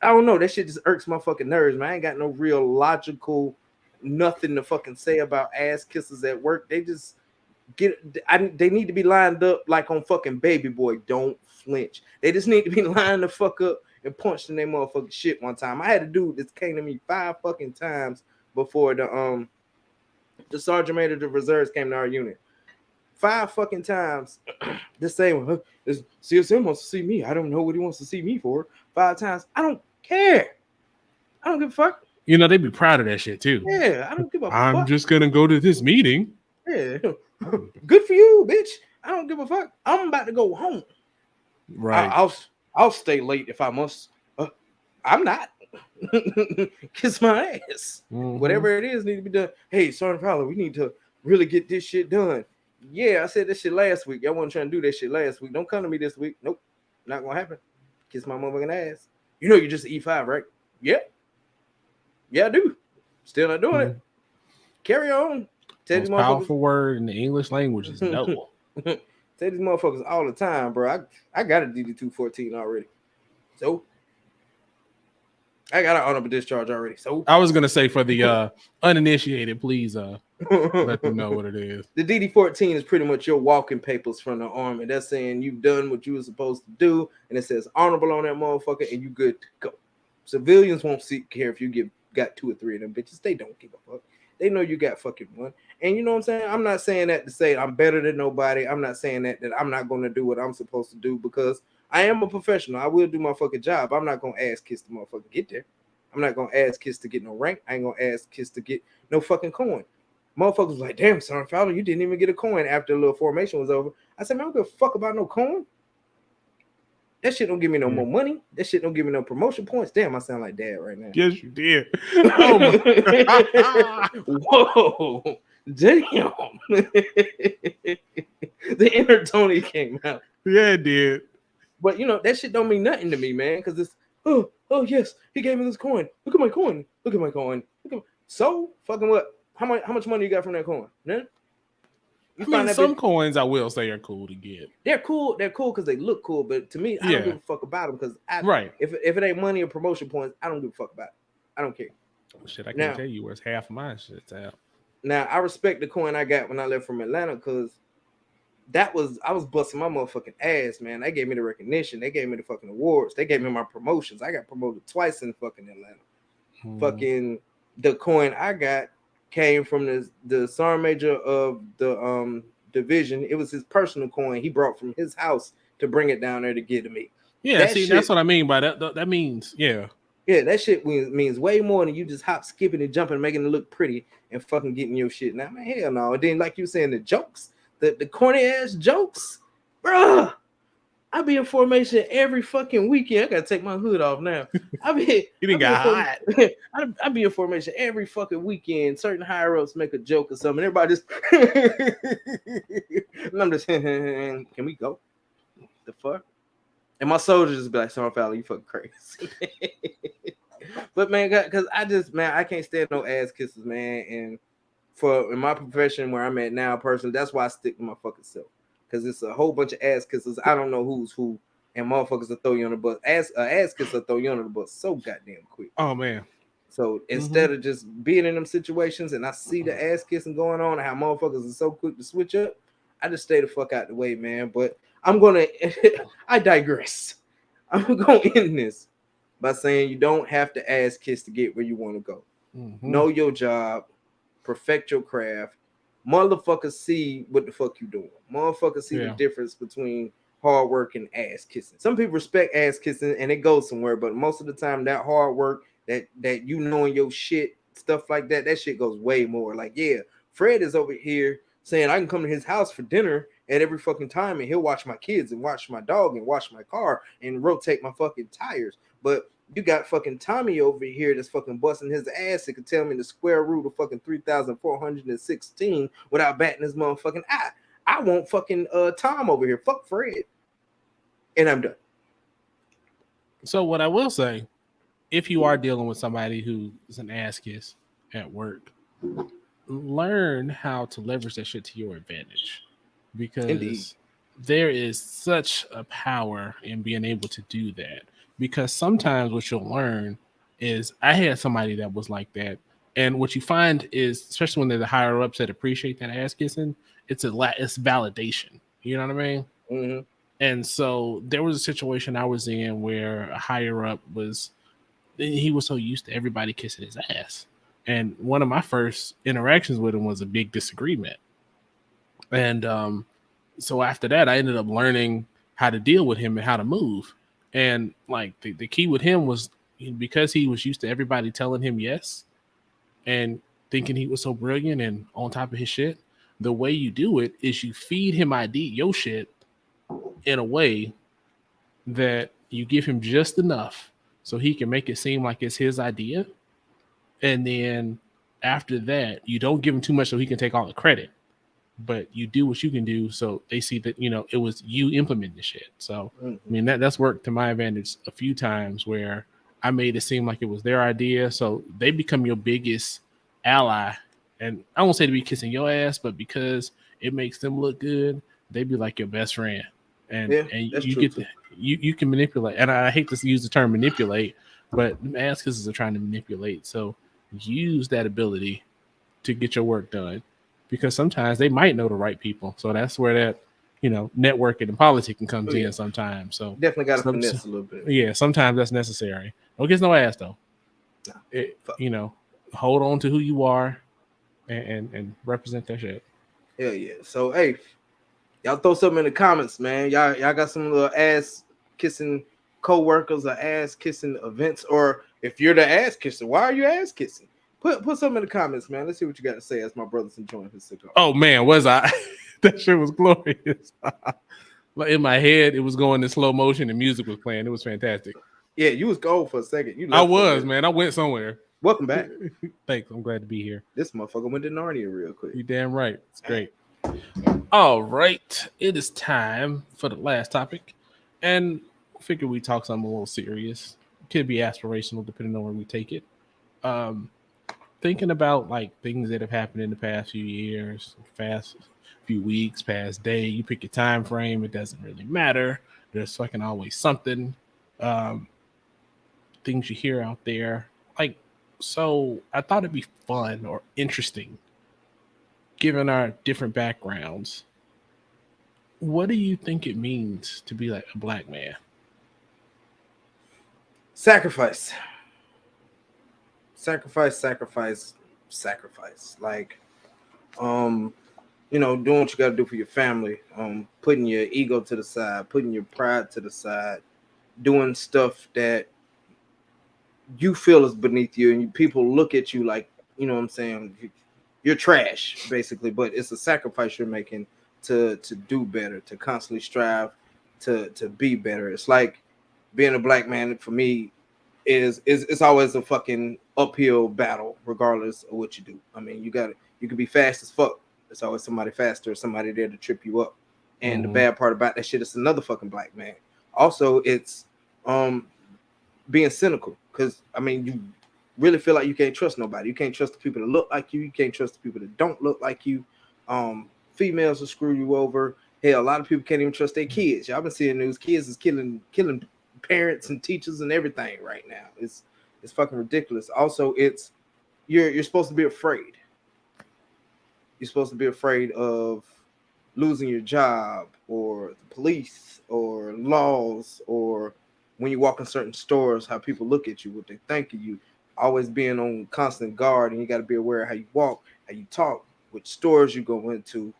don't know. That shit just irks my fucking nerves, man. I ain't got no real logical nothing to fucking say about ass kisses at work. They just they need to be lined up like on fucking Baby Boy. Don't flinch. They just need to be lined the fuck up and punched in their motherfucking shit one time. I had a dude that came to me 5 fucking times before the sergeant major of the reserves came to our unit. 5 fucking times. This same CSM wants to see me. I don't know what he wants to see me for. 5 times. I don't care. I don't give a fuck. You know, they be proud of that shit too. Yeah, I don't give a fuck. I'm just gonna go to this meeting. Yeah. Good for you, bitch. I don't give a fuck. I'm about to go home. Right. I'll stay late if I must. I'm not. Kiss my ass. Whatever it is need to be done. Hey, Sergeant Fowler, we need to really get this shit done. Yeah, I said this shit last week. Y'all wasn't trying to do that shit last week. Don't come to me this week. Nope, not gonna happen. Kiss my motherfucking ass. You know you're just E5, right? Yeah. Yeah, I do. Still not doing it. Carry on. Tell most powerful word in the English language is no. Tell these motherfuckers all the time, bro. I got a DD-214 already. So I got an honorable discharge already. So I was gonna say for the uninitiated, please let them know what it is. The DD-14 is pretty much your walking papers from the Army. That's saying you've done what you were supposed to do, and it says honorable on that motherfucker, and you good to go. Civilians won't care if you got 2 or 3 of them bitches. They don't give a fuck. They know you got fucking one. And you know what I'm saying? I'm not saying that to say I'm better than nobody. I'm not saying that I'm not going to do what I'm supposed to do, because I am a professional. I will do my fucking job. I'm not going to ask Kiss to motherfucker get there. I'm not going to ask Kiss to get no rank. I ain't going to ask Kiss to get no fucking coin. Motherfuckers was like, damn, Sergeant Fowler, you didn't even get a coin after the little formation was over. I said, man, I don't give a fuck about no coin. That shit don't give me no more money. That shit don't give me no promotion points. Damn, I sound like dad right now. Yes, you did. Oh my. Whoa. Damn. The inner Tony came out. Yeah, it did. But, you know, that shit don't mean nothing to me, man, because it's, oh, yes, he gave me this coin. Look at my coin. Look at my coin. So, fucking what? How much money you got from that coin? Yeah? I mean, some coins I will say are cool to get. They're cool because they look cool, but to me, I don't give a fuck about them, because if it ain't money or promotion points, I don't give a fuck about it. I don't care. Shit, I can't tell you where's half of my shit's out. Now, I respect the coin I got when I left from Atlanta, because I was busting my motherfucking ass, man. They gave me the recognition. They gave me the fucking awards. They gave me my promotions. I got promoted twice in fucking Atlanta. Fucking the coin I got came from the sergeant major of the division. It was his personal coin he brought from his house to bring it down there to give to me. Yeah, that's what I mean by that. That means, yeah, that shit means way more than you just hop, skipping, and jumping, making it look pretty and fucking getting your shit. Now, man, hell no. And then, like you saying, the jokes, the corny ass jokes, bruh. I be in formation every fucking weekend. I gotta take my hood off now. You didn't got hot. I be in formation every fucking weekend. Certain higher ups make a joke or something. Everybody just and I'm just can we go? The fuck? And my soldiers just be like, Sergeant Fowler, you fucking crazy. But man, because I can't stand no ass kisses, man. And in my profession where I'm at now, personally, that's why I stick to my fucking self. Because it's a whole bunch of ass kisses. I don't know who's who, and motherfuckers will throw you on the bus. Ass kiss will throw you under the bus so goddamn quick. Oh man. So instead of just being in them situations and I see the ass kissing going on and how motherfuckers are so quick to switch up, I just stay the fuck out the way, man. But I digress. I'm gonna end this by saying you don't have to ass kiss to get where you want to go. Know your job, perfect your craft. Motherfuckers see what the fuck you doing. Motherfuckers see the difference between hard work and ass kissing. Some people respect ass kissing and it goes somewhere, but most of the time that hard work, that you knowing your shit, stuff like that shit goes way more. Like, yeah, Fred is over here saying I can come to his house for dinner at every fucking time and he'll watch my kids and watch my dog and wash my car and rotate my fucking tires. But you got fucking Tommy over here that's fucking busting his ass and can tell me the square root of fucking 3,416 without batting his motherfucking eye. I want fucking Tom over here. Fuck Fred. And I'm done. So what I will say, if you are dealing with somebody who is an ass kiss at work, learn how to leverage that shit to your advantage. Because there is such a power in being able to do that. Because sometimes what you'll learn is, I had somebody that was like that, and what you find is, especially when they're the higher ups that appreciate that ass kissing, it's validation. You know what I mean? Mm-hmm. And so there was a situation I was in where a higher up he was so used to everybody kissing his ass, and one of my first interactions with him was a big disagreement, and so after that I ended up learning how to deal with him and how to move. And like the key with him was, because he was used to everybody telling him yes and thinking he was so brilliant and on top of his shit, the way you do it is you feed him your shit in a way that you give him just enough so he can make it seem like it's his idea. And then after that, you don't give him too much so he can take all the credit, but you do what you can do so they see that it was you implementing the shit. So I Mhm. mean that's worked to my advantage a few times where I made it seem like it was their idea, so they become your biggest ally. And I won't say to be kissing your ass, but because it makes them look good, they be like your best friend. and Yeah, and that's you true get to, too. you can manipulate. And I hate to use the term manipulate, but ass kisses are trying to manipulate. So use that ability to get your work done, because sometimes they might know the right people. So that's where that networking and politicking Oh comes yeah, in sometimes. So definitely got to some, finesse a little bit. yeah, sometimes that's necessary. Don't get no ass though. Nah, It, fuck. hold on to who you are, and represent that shit. Hell yeah. So hey, y'all throw something in the comments, man. Y'all got some little ass kissing co-workers or ass kissing events, or if you're the ass kisser, why are you ass kissing? Put something in the comments, man. Let's see what you got to say as my brother's enjoying his cigar. Oh man, was I? That shit was glorious. Like in my head, it was going in slow motion and music was playing. It was fantastic. Yeah, you was gone for a second. You I left for a was, minute. man. I went somewhere. Welcome back. Thanks. I'm glad to be here. This motherfucker went to Narnia real quick. You damn right. It's great. All right. It is time for the last topic. And I figure we talk something a little serious. Could be aspirational depending on where we take it. Um, Thinking about like things that have happened in the past few years, past few weeks, past day. You pick your time frame, it doesn't really matter. There's fucking always something. Um, Things you hear out there. Like, so I thought it'd be fun or interesting, given our different backgrounds. What do you think it means to be like a black man? Sacrifice, sacrifice, sacrifice, sacrifice. Like, um, doing what you got to do for your family. Putting your ego to the side, putting your pride to the side, doing stuff that you feel is beneath you, and people look at you like, what I'm saying, you're trash, basically. But it's a sacrifice you're making to do better, to constantly strive to be better. It's like being a black man for me is it's always a fucking uphill battle, regardless of what you do. I mean, you can be fast as fuck. There's always somebody faster, somebody there to trip you up. And the Mm-hmm. bad part about that shit is another fucking black man. Also, it's um being cynical, because I mean, you really feel like you can't trust nobody. You can't trust the people that look like you. You can't trust the people that don't look like you. Females will screw you over. Hell, a lot of people can't even trust their kids. Y'all been seeing news. Kids is killing parents and teachers and everything right now. It's fucking ridiculous. Also, it's you're supposed to be afraid. You're supposed to be afraid of losing your job, or the police, or laws, or when you walk in certain stores, how people look at you, what they think of you. Always being on constant guard, and you got to be aware of how you walk, how you talk, which stores you go into,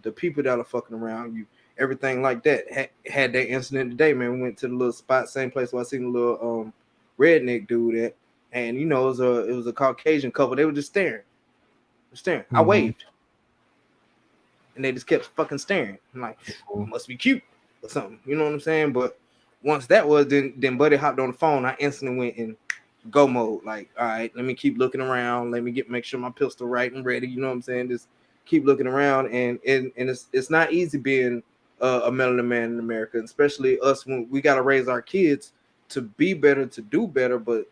the people that are fucking around you, everything like that. Had that incident today, man. We went to the little spot, same place where I seen the little redneck dude at, and it was a Caucasian couple. They were just staring. I Mm-hmm. waved, and they just kept fucking staring. I'm like, must be cute or something. You know what I'm saying? But once that was, then Buddy hopped on the phone. I instantly went in go mode. Like, all right, let me keep looking around. Let me make sure my pistol right and ready. You know what I'm saying? Just keep looking around, and it's not easy being a melanin man in America, especially us when we got to raise our kids to be better, to do better, but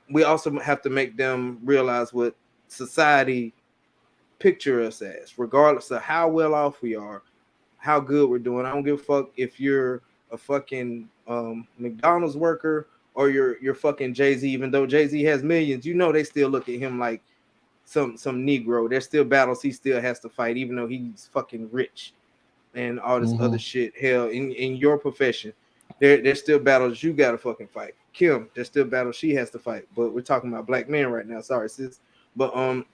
we also have to make them realize what society picture us as, regardless of how well off we are, how good we're doing. I don't give a fuck if you're a fucking McDonald's worker, or you're fucking Jay-Z. Even though Jay-Z has millions, they still look at him like some Negro. There's still battles he still has to fight, even though he's fucking rich and all this Mm-hmm. other shit. Hell, in your profession, there's still battles you gotta fucking fight. Kim, there's still battles she has to fight. But we're talking about black men right now. Sorry, sis. But and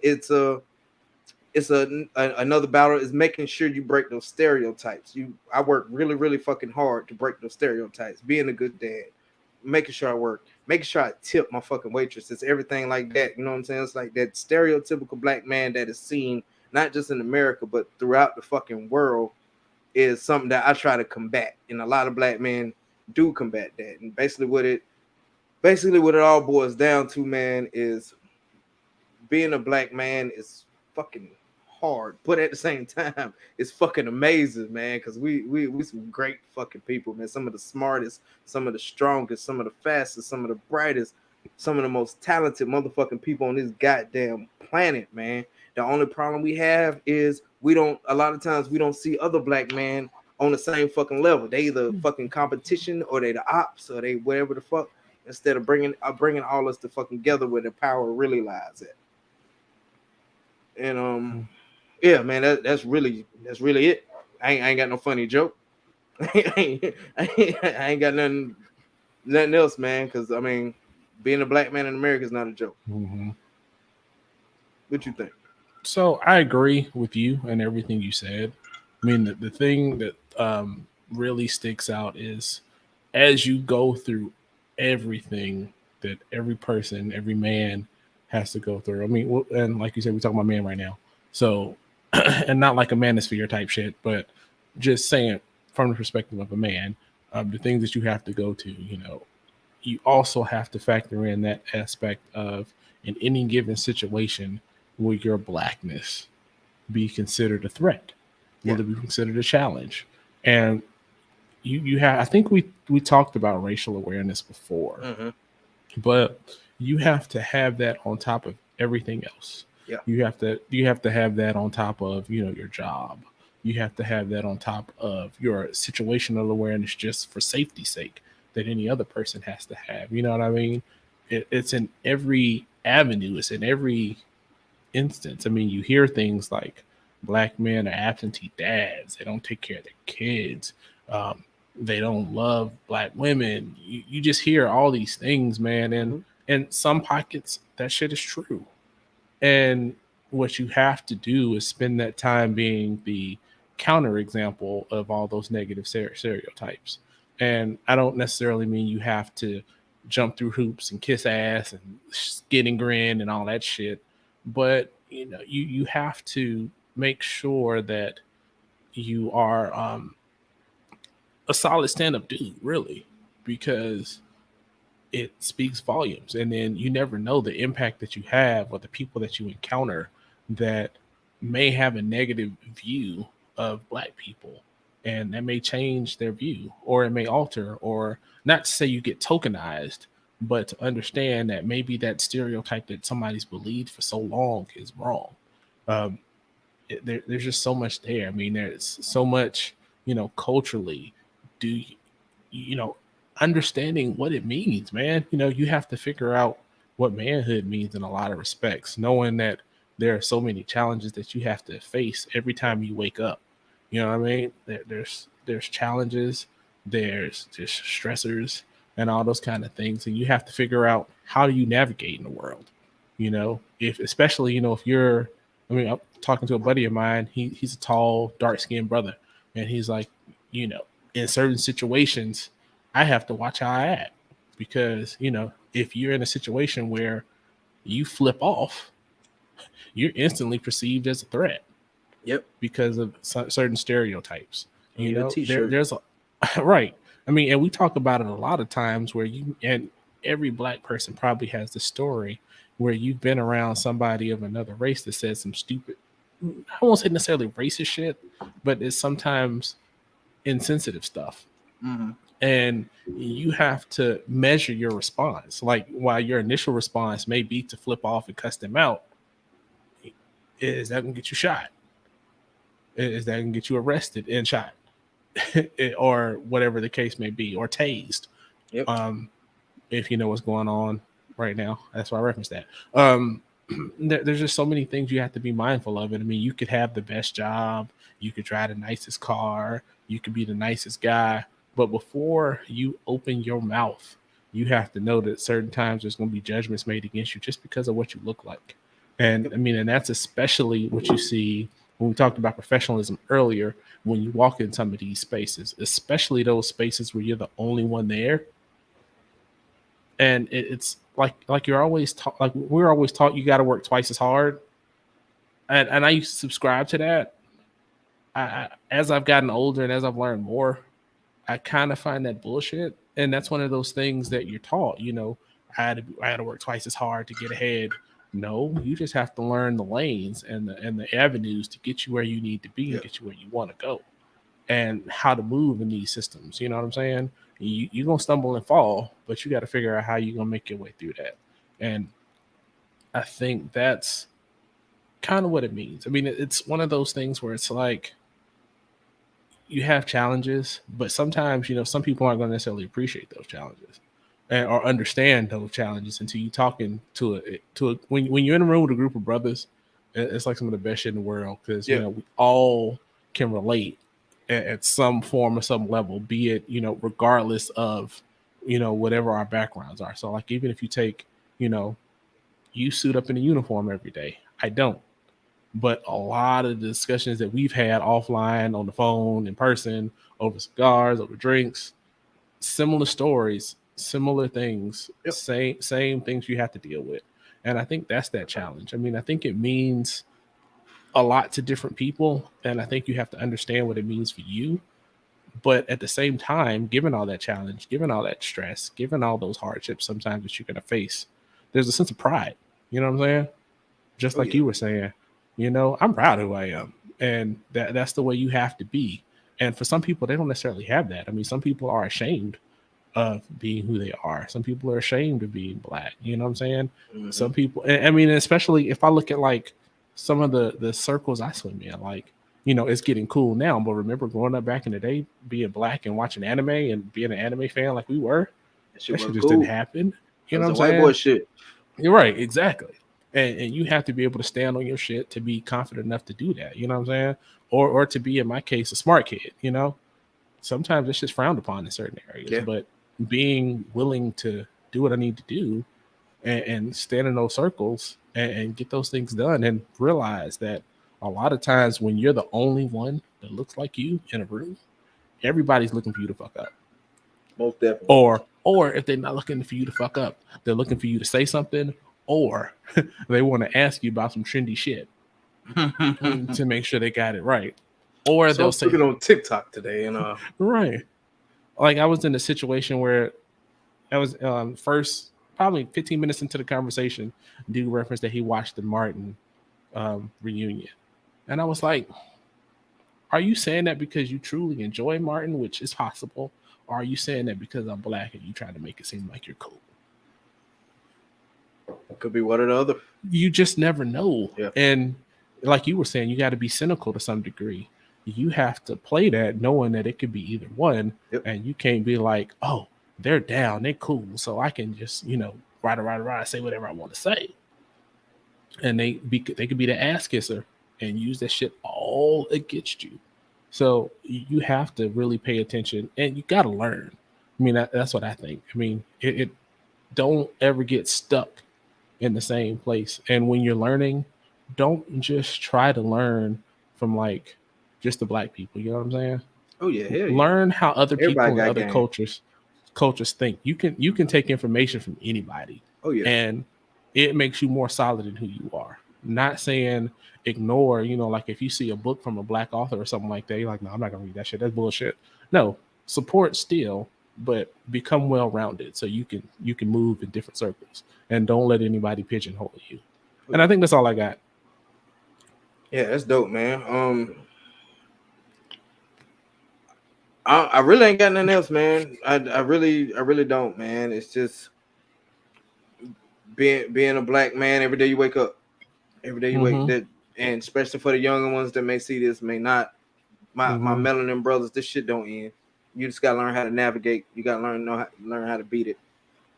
it's another battle is making sure you break those stereotypes. I work really, really fucking hard to break those stereotypes. Being a good dad, making sure I work, making sure I tip my fucking waitresses, everything like that. You know what I'm saying? It's like that stereotypical black man that is seen not just in America but throughout the fucking world, is something that I try to combat. And a lot of black men do combat that. And basically what it all boils down to, man, is being a black man is fucking hard, but at the same time, it's fucking amazing, man. Because we some great fucking people, man. Some of the smartest, some of the strongest, some of the fastest, some of the brightest, some of the most talented motherfucking people on this goddamn planet, man. The only problem we have is we don't. A lot of times we don't see other black men on the same fucking level. They either fucking competition or they the ops or they whatever the fuck. Instead of bringing all us to fucking together where the power really lies at. And yeah, man, that's really it. I ain't got no funny joke. I ain't got nothing else, man. Because I mean, being a black man in America is not a joke. Mm-hmm. What you think? So I agree with you and everything you said. I mean, the thing that really sticks out is as you go through everything that every person, every man has to go through. I mean, and like you said, we're talking about men right now. So, and not like a manosphere type shit, but just saying from the perspective of a man, the things that you have to go to, you also have to factor in that aspect of in any given situation, will your blackness be considered a threat? Will it be considered a challenge? And you have, I think we talked about racial awareness before, but you have to have that on top of everything else. Yeah. You have to have that on top of, your job. You have to have that on top of your situational awareness just for safety's sake that any other person has to have. You know what I mean? It's in every avenue. It's in every instance. I mean, you hear things like black men are absentee dads. They don't take care of their kids. They don't love black women. You just hear all these things, man. And in some pockets, that shit is true. And what you have to do is spend that time being the counter example of all those negative stereotypes. And I don't necessarily mean you have to jump through hoops and kiss ass and skid and grin and all that shit. But you have to make sure that you are a solid stand-up dude, really, because it speaks volumes. And then you never know the impact that you have or the people that you encounter that may have a negative view of black people, and that may change their view, or it may alter, or not to say you get tokenized, but to understand that maybe that stereotype that somebody's believed for so long is wrong. There's just so much there. I mean, there's so much, culturally, do understanding what it means, man. You have to figure out what manhood means in a lot of respects, knowing that there are so many challenges that you have to face every time you wake up. You know what I mean? There's challenges, there's just stressors and all those kind of things, and you have to figure out how do you navigate in the world. If especially if you're, I mean, I'm talking to a buddy of mine. He's a tall, dark-skinned brother, and he's like, in certain situations, I have to watch how I act because if you're in a situation where you flip off, you're instantly perceived as a threat. Yep. Because of certain stereotypes. There's a right. I mean, and we talk about it a lot of times where and every black person probably has the story where you've been around somebody of another race that says some stupid, I won't say necessarily racist shit, but it's sometimes insensitive stuff. And you have to measure your response. Like, while your initial response may be to flip off and cuss them out, is that going to get you shot? Is that going to get you arrested and shot? Or whatever the case may be, or tased. Yep. If you know what's going on right now. That's why I referenced that. There's just so many things you have to be mindful of. And I mean, you could have the best job, you could drive the nicest car, you could be the nicest guy, but before you open your mouth, you have to know that certain times there's going to be judgments made against you just because of what you look like. And I mean, and that's especially what you see when we talked about professionalism earlier, when you walk in some of these spaces, especially those spaces where you're the only one there. And it's like you're always taught, like we're always taught, you got to work twice as hard. And I used to subscribe to that. As I've gotten older and as I've learned more, I kind of find that bullshit. And that's one of those things that you're taught, I had to work twice as hard to get ahead. No, you just have to learn the lanes and the avenues to get you where you need to be Yeah. and get you where you want to go and how to move in these systems. You know what I'm saying? You're going to stumble and fall, but you got to figure out how you're going to make your way through that. And I think that's kind of what it means. I mean, it's one of those things where it's like you have challenges, but sometimes, some people aren't going to necessarily appreciate those challenges or understand those challenges until you talking when you're in a room with a group of brothers. It's like some of the best shit in the world because Yeah. we all can relate at some form or some level, be it regardless of whatever our backgrounds are. So like even if you take you know you suit up in a uniform every day, I don't. But a lot of the discussions that we've had offline, on the phone, in person, over cigars, over drinks, similar stories, similar things, Yep. same things you have to deal with. And I think that's that challenge. I mean, I think it means a lot to different people, and I think you have to understand what it means for you. But at the same time, given all that challenge, given all that stress, given all those hardships sometimes that you're going to face, there's a sense of pride. You know what I'm saying? Just Oh like yeah. you were saying, I'm proud of who I am. And that's the way you have to be. And for some people, they don't necessarily have that. I mean, some people are ashamed of being who they are. Some people are ashamed of being black. You know what I'm saying? Mm-hmm. Some people, I mean, especially if I look at like some of the circles I swim in, like, it's getting cool now. But remember growing up back in the day, being black and watching anime and being an anime fan like we were, That shit that shit wasn't just didn't cool. happen. That You know was what a I'm white boy saying? shit. You're right, exactly. And you have to be able to stand on your shit to be confident enough to do that. You know what I'm saying? Or to be, in my case, a smart kid. Sometimes it's just frowned upon in certain areas, Yeah. but being willing to do what I need to do and stand in those circles and get those things done and realize that a lot of times when you're the only one that looks like you in a room, everybody's looking for you to fuck up. Most definitely. Or if they're not looking for you to fuck up, they're looking for you to say something, or they want to ask you about some trendy shit to make sure they got it right. Or So I they'll was say, looking on TikTok today, and right. Like I was in a situation where I was first, probably 15 minutes into the conversation, dude referenced that he watched the Martin reunion. And I was like, are you saying that because you truly enjoy Martin, which is possible? Or are you saying that because I'm black and you trying to make it seem like you're cool? it could be one or the other. You just never know. Yeah. And like you were saying, you got to be cynical to some degree. You have to play that knowing that it could be either one. Yep. And you can't be like, oh, they're down, they're cool. So I can just, ride, say whatever I want to say. And they could be the ass kisser and use that shit all against you. So you have to really pay attention and you got to learn. I mean, that's what I think. I mean, it don't ever get stuck in the same place. And when you're learning, don't just try to learn from like just the black people. You know what I'm saying? Oh yeah. Hell yeah. Learn how other Everybody people in got other game. cultures think. You can take information from anybody, Oh yeah. and it makes you more solid in who you are. Not saying ignore, like if you see a book from a black author or something like that, you're like, no, I'm not gonna read that shit. That's bullshit. No, support still, but become well rounded so you can move in different circles and don't let anybody pigeonhole you. Oh And I yeah. think that's all I got. Yeah, that's dope, man. I really ain't got nothing else, man. I really don't, man. It's just being a black man. Every day you wake up, every day you wake Mm-hmm. that, and especially for the younger ones that may see this, may not. My Mm-hmm. melanin brothers, this shit don't end. You just gotta learn how to navigate. You gotta learn how to beat it,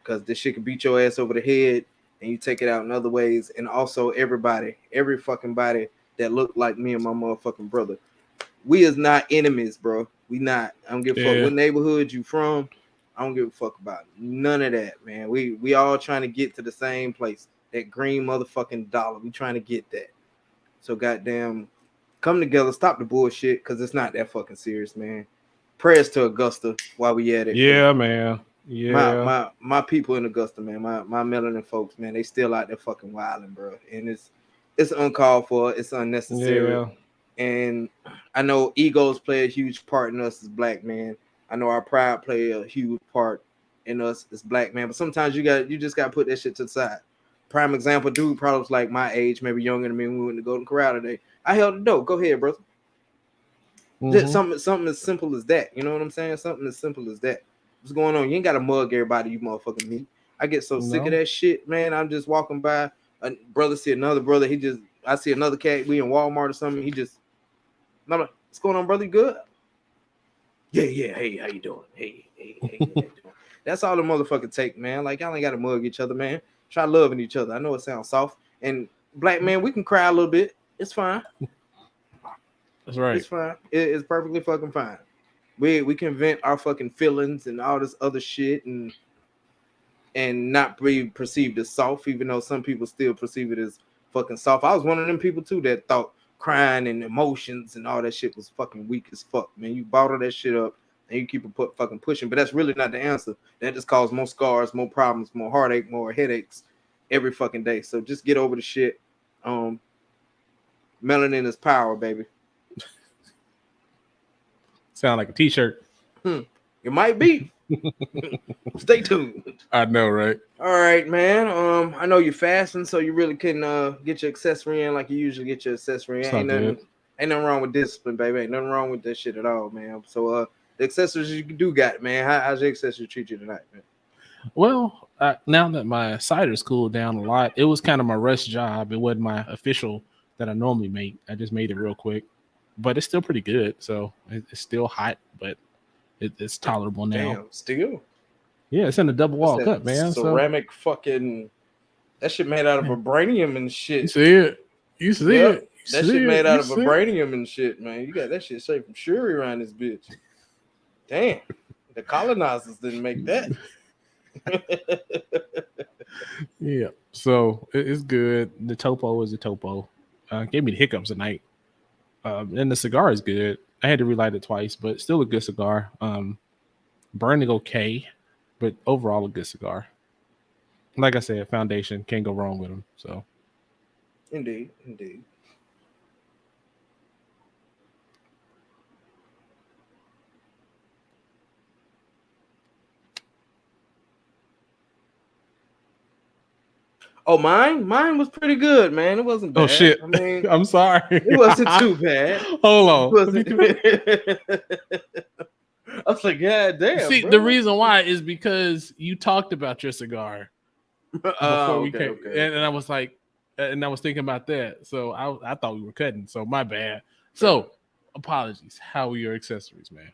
because this shit can beat your ass over the head, and you take it out in other ways. And also, every fucking body that look like me and my motherfucking brother, we is not enemies, bro. We not. I don't give a fuck Yeah. what neighborhood you from. I don't give a fuck about none of that, man. We all trying to get to the same place. That green motherfucking dollar. We trying to get that. So goddamn, come together, stop the bullshit, cause it's not that fucking serious, man. Prayers to Augusta while we at it, cause Yeah, man. my Yeah. my my people in Augusta, man, my melanin folks, man, they still out there fucking wilding, bro. And it's uncalled for, it's unnecessary. Yeah. And I know egos play a huge part in us as black men. I know our pride play a huge part in us as black man, but sometimes you just got to put that shit to the side. Prime example, dude probably was like my age, maybe younger than me when we went to Golden Corral today. I held the door. Go ahead, brother. Just something as simple as that. You know what I'm saying? Something as simple as that. What's going on? You ain't got to mug everybody you motherfucking meet. I get so sick of that shit, man. I'm just walking by, a brother see another brother. I see another cat. We in Walmart or something. I'm like, what's going on, brother? You good? Yeah. Hey, how you doing? Hey, how you doing? That's all the motherfucker take, man. Like, y'all ain't got to mug each other, man. Try loving each other. I know it sounds soft. And black man, we can cry a little bit. It's fine. That's right. It's fine. It's perfectly fucking fine. We can vent our fucking feelings and all this other shit and not be perceived as soft, even though some people still perceive it as fucking soft. I was one of them people too that thought crying and emotions and all that shit was fucking weak as fuck, man. You bottle that shit up and you keep it fucking pushing, but that's really not the answer. That just causes more scars, more problems, more heartache, more headaches every fucking day. So just get over the shit. Melanin is power, baby. Sound like a t-shirt. It might be. Stay tuned. I know, right? All right, man. I know you're fasting, so you really couldn't get your accessory in like you usually get your accessory in. Ain't nothing wrong with discipline, baby. Ain't nothing wrong with that shit at all, man. So the accessories you do got, man. How's your accessory treat you tonight, man? Well, now that my cider's cooled down a lot, it was kind of my rest job. It wasn't my official that I normally make. I just made it real quick, but it's still pretty good. So it's still hot, but it's tolerable now. Damn, still? Yeah, it's in a double wall cup, man. Ceramic fucking... That shit made out of vibranium and shit. You see it? You see it? That shit made out of vibranium and shit, man. You got that shit straight from Shuri around this bitch. Damn. The colonizers didn't make that. Yeah. So it's good. The topo is a topo. Gave me the hiccups tonight. And the cigar is good. I had to relight it twice, but still a good cigar. Burning okay, but overall a good cigar. Like I said, foundation, can't go wrong with them. So, indeed. Oh, mine was pretty good, man. It wasn't bad. Oh shit! I mean, I'm sorry. It wasn't too bad. Hold on. I was like, God damn. See, bro. The reason why is because you talked about your cigar before we came, and I was like, and I was thinking about that. So I thought we were cutting. So my bad. So apologies. How were your accessories, man?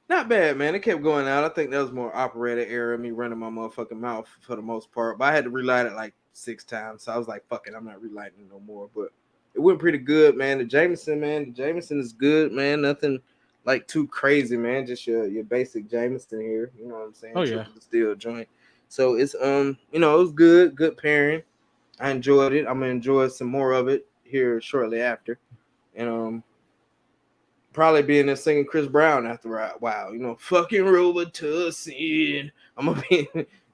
Not bad, man. It kept going out. I think that was more operator error, me running my motherfucking mouth for the most part. But I had to relight it like 6 times. So I was like, fuck it, I'm not relighting it no more. But it went pretty good, man. The Jameson is good, man. Nothing like too crazy, man. Just your basic Jameson here. You know what I'm saying? Oh, yeah. Steel joint. So it's it was good pairing. I enjoyed it. I'm gonna enjoy some more of it here shortly after. And probably being there singing Chris Brown after a while, fucking Robitussin. I'm gonna be,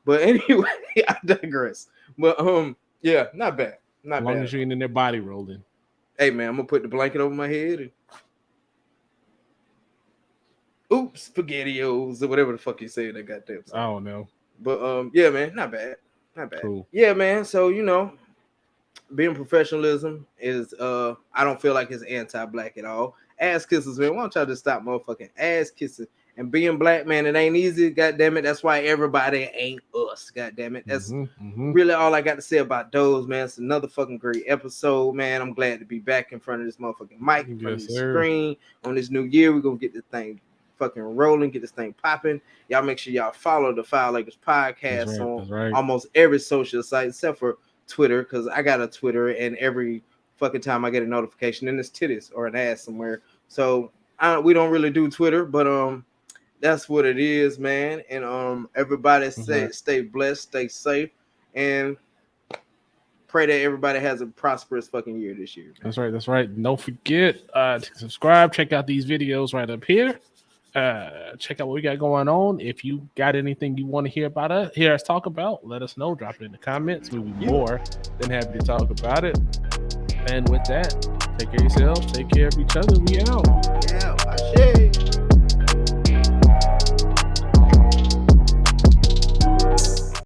but anyway, I digress. But yeah, not bad. As long as you ain't in their body rolling. Hey man, I'm gonna put the blanket over my head and oops, spaghettios or whatever the fuck you say that goddamn. I don't know. But yeah, man, not bad. Cool. Yeah, man. So being professionalism is I don't feel like it's anti-black at all. Ass kisses, man. Why don't y'all just stop motherfucking ass kissing? And being black, man, it ain't easy, goddamn it. That's why everybody ain't us, goddamn it. That's really all I got to say about those, man. It's another fucking great episode, man. I'm glad to be back in front of this motherfucking mic, in front of the screen on this new year. We're gonna get this thing fucking rolling, get this thing popping. Y'all make sure y'all follow the Foul Lakers podcast on almost every social site except for Twitter, because I got a Twitter and every fucking time I get a notification and it's titties or an ass somewhere. So we don't really do Twitter, but that's what it is, man. And everybody stay blessed, stay safe, and pray that everybody has a prosperous fucking year this year, man. That's right. Don't forget to subscribe, check out these videos right up here. Check out what we got going on. If you got anything you want to hear us talk about, let us know. Drop it in the comments. We'll be more than happy to talk about it. And with that, take care of yourselves, take care of each other. We out. Yeah, I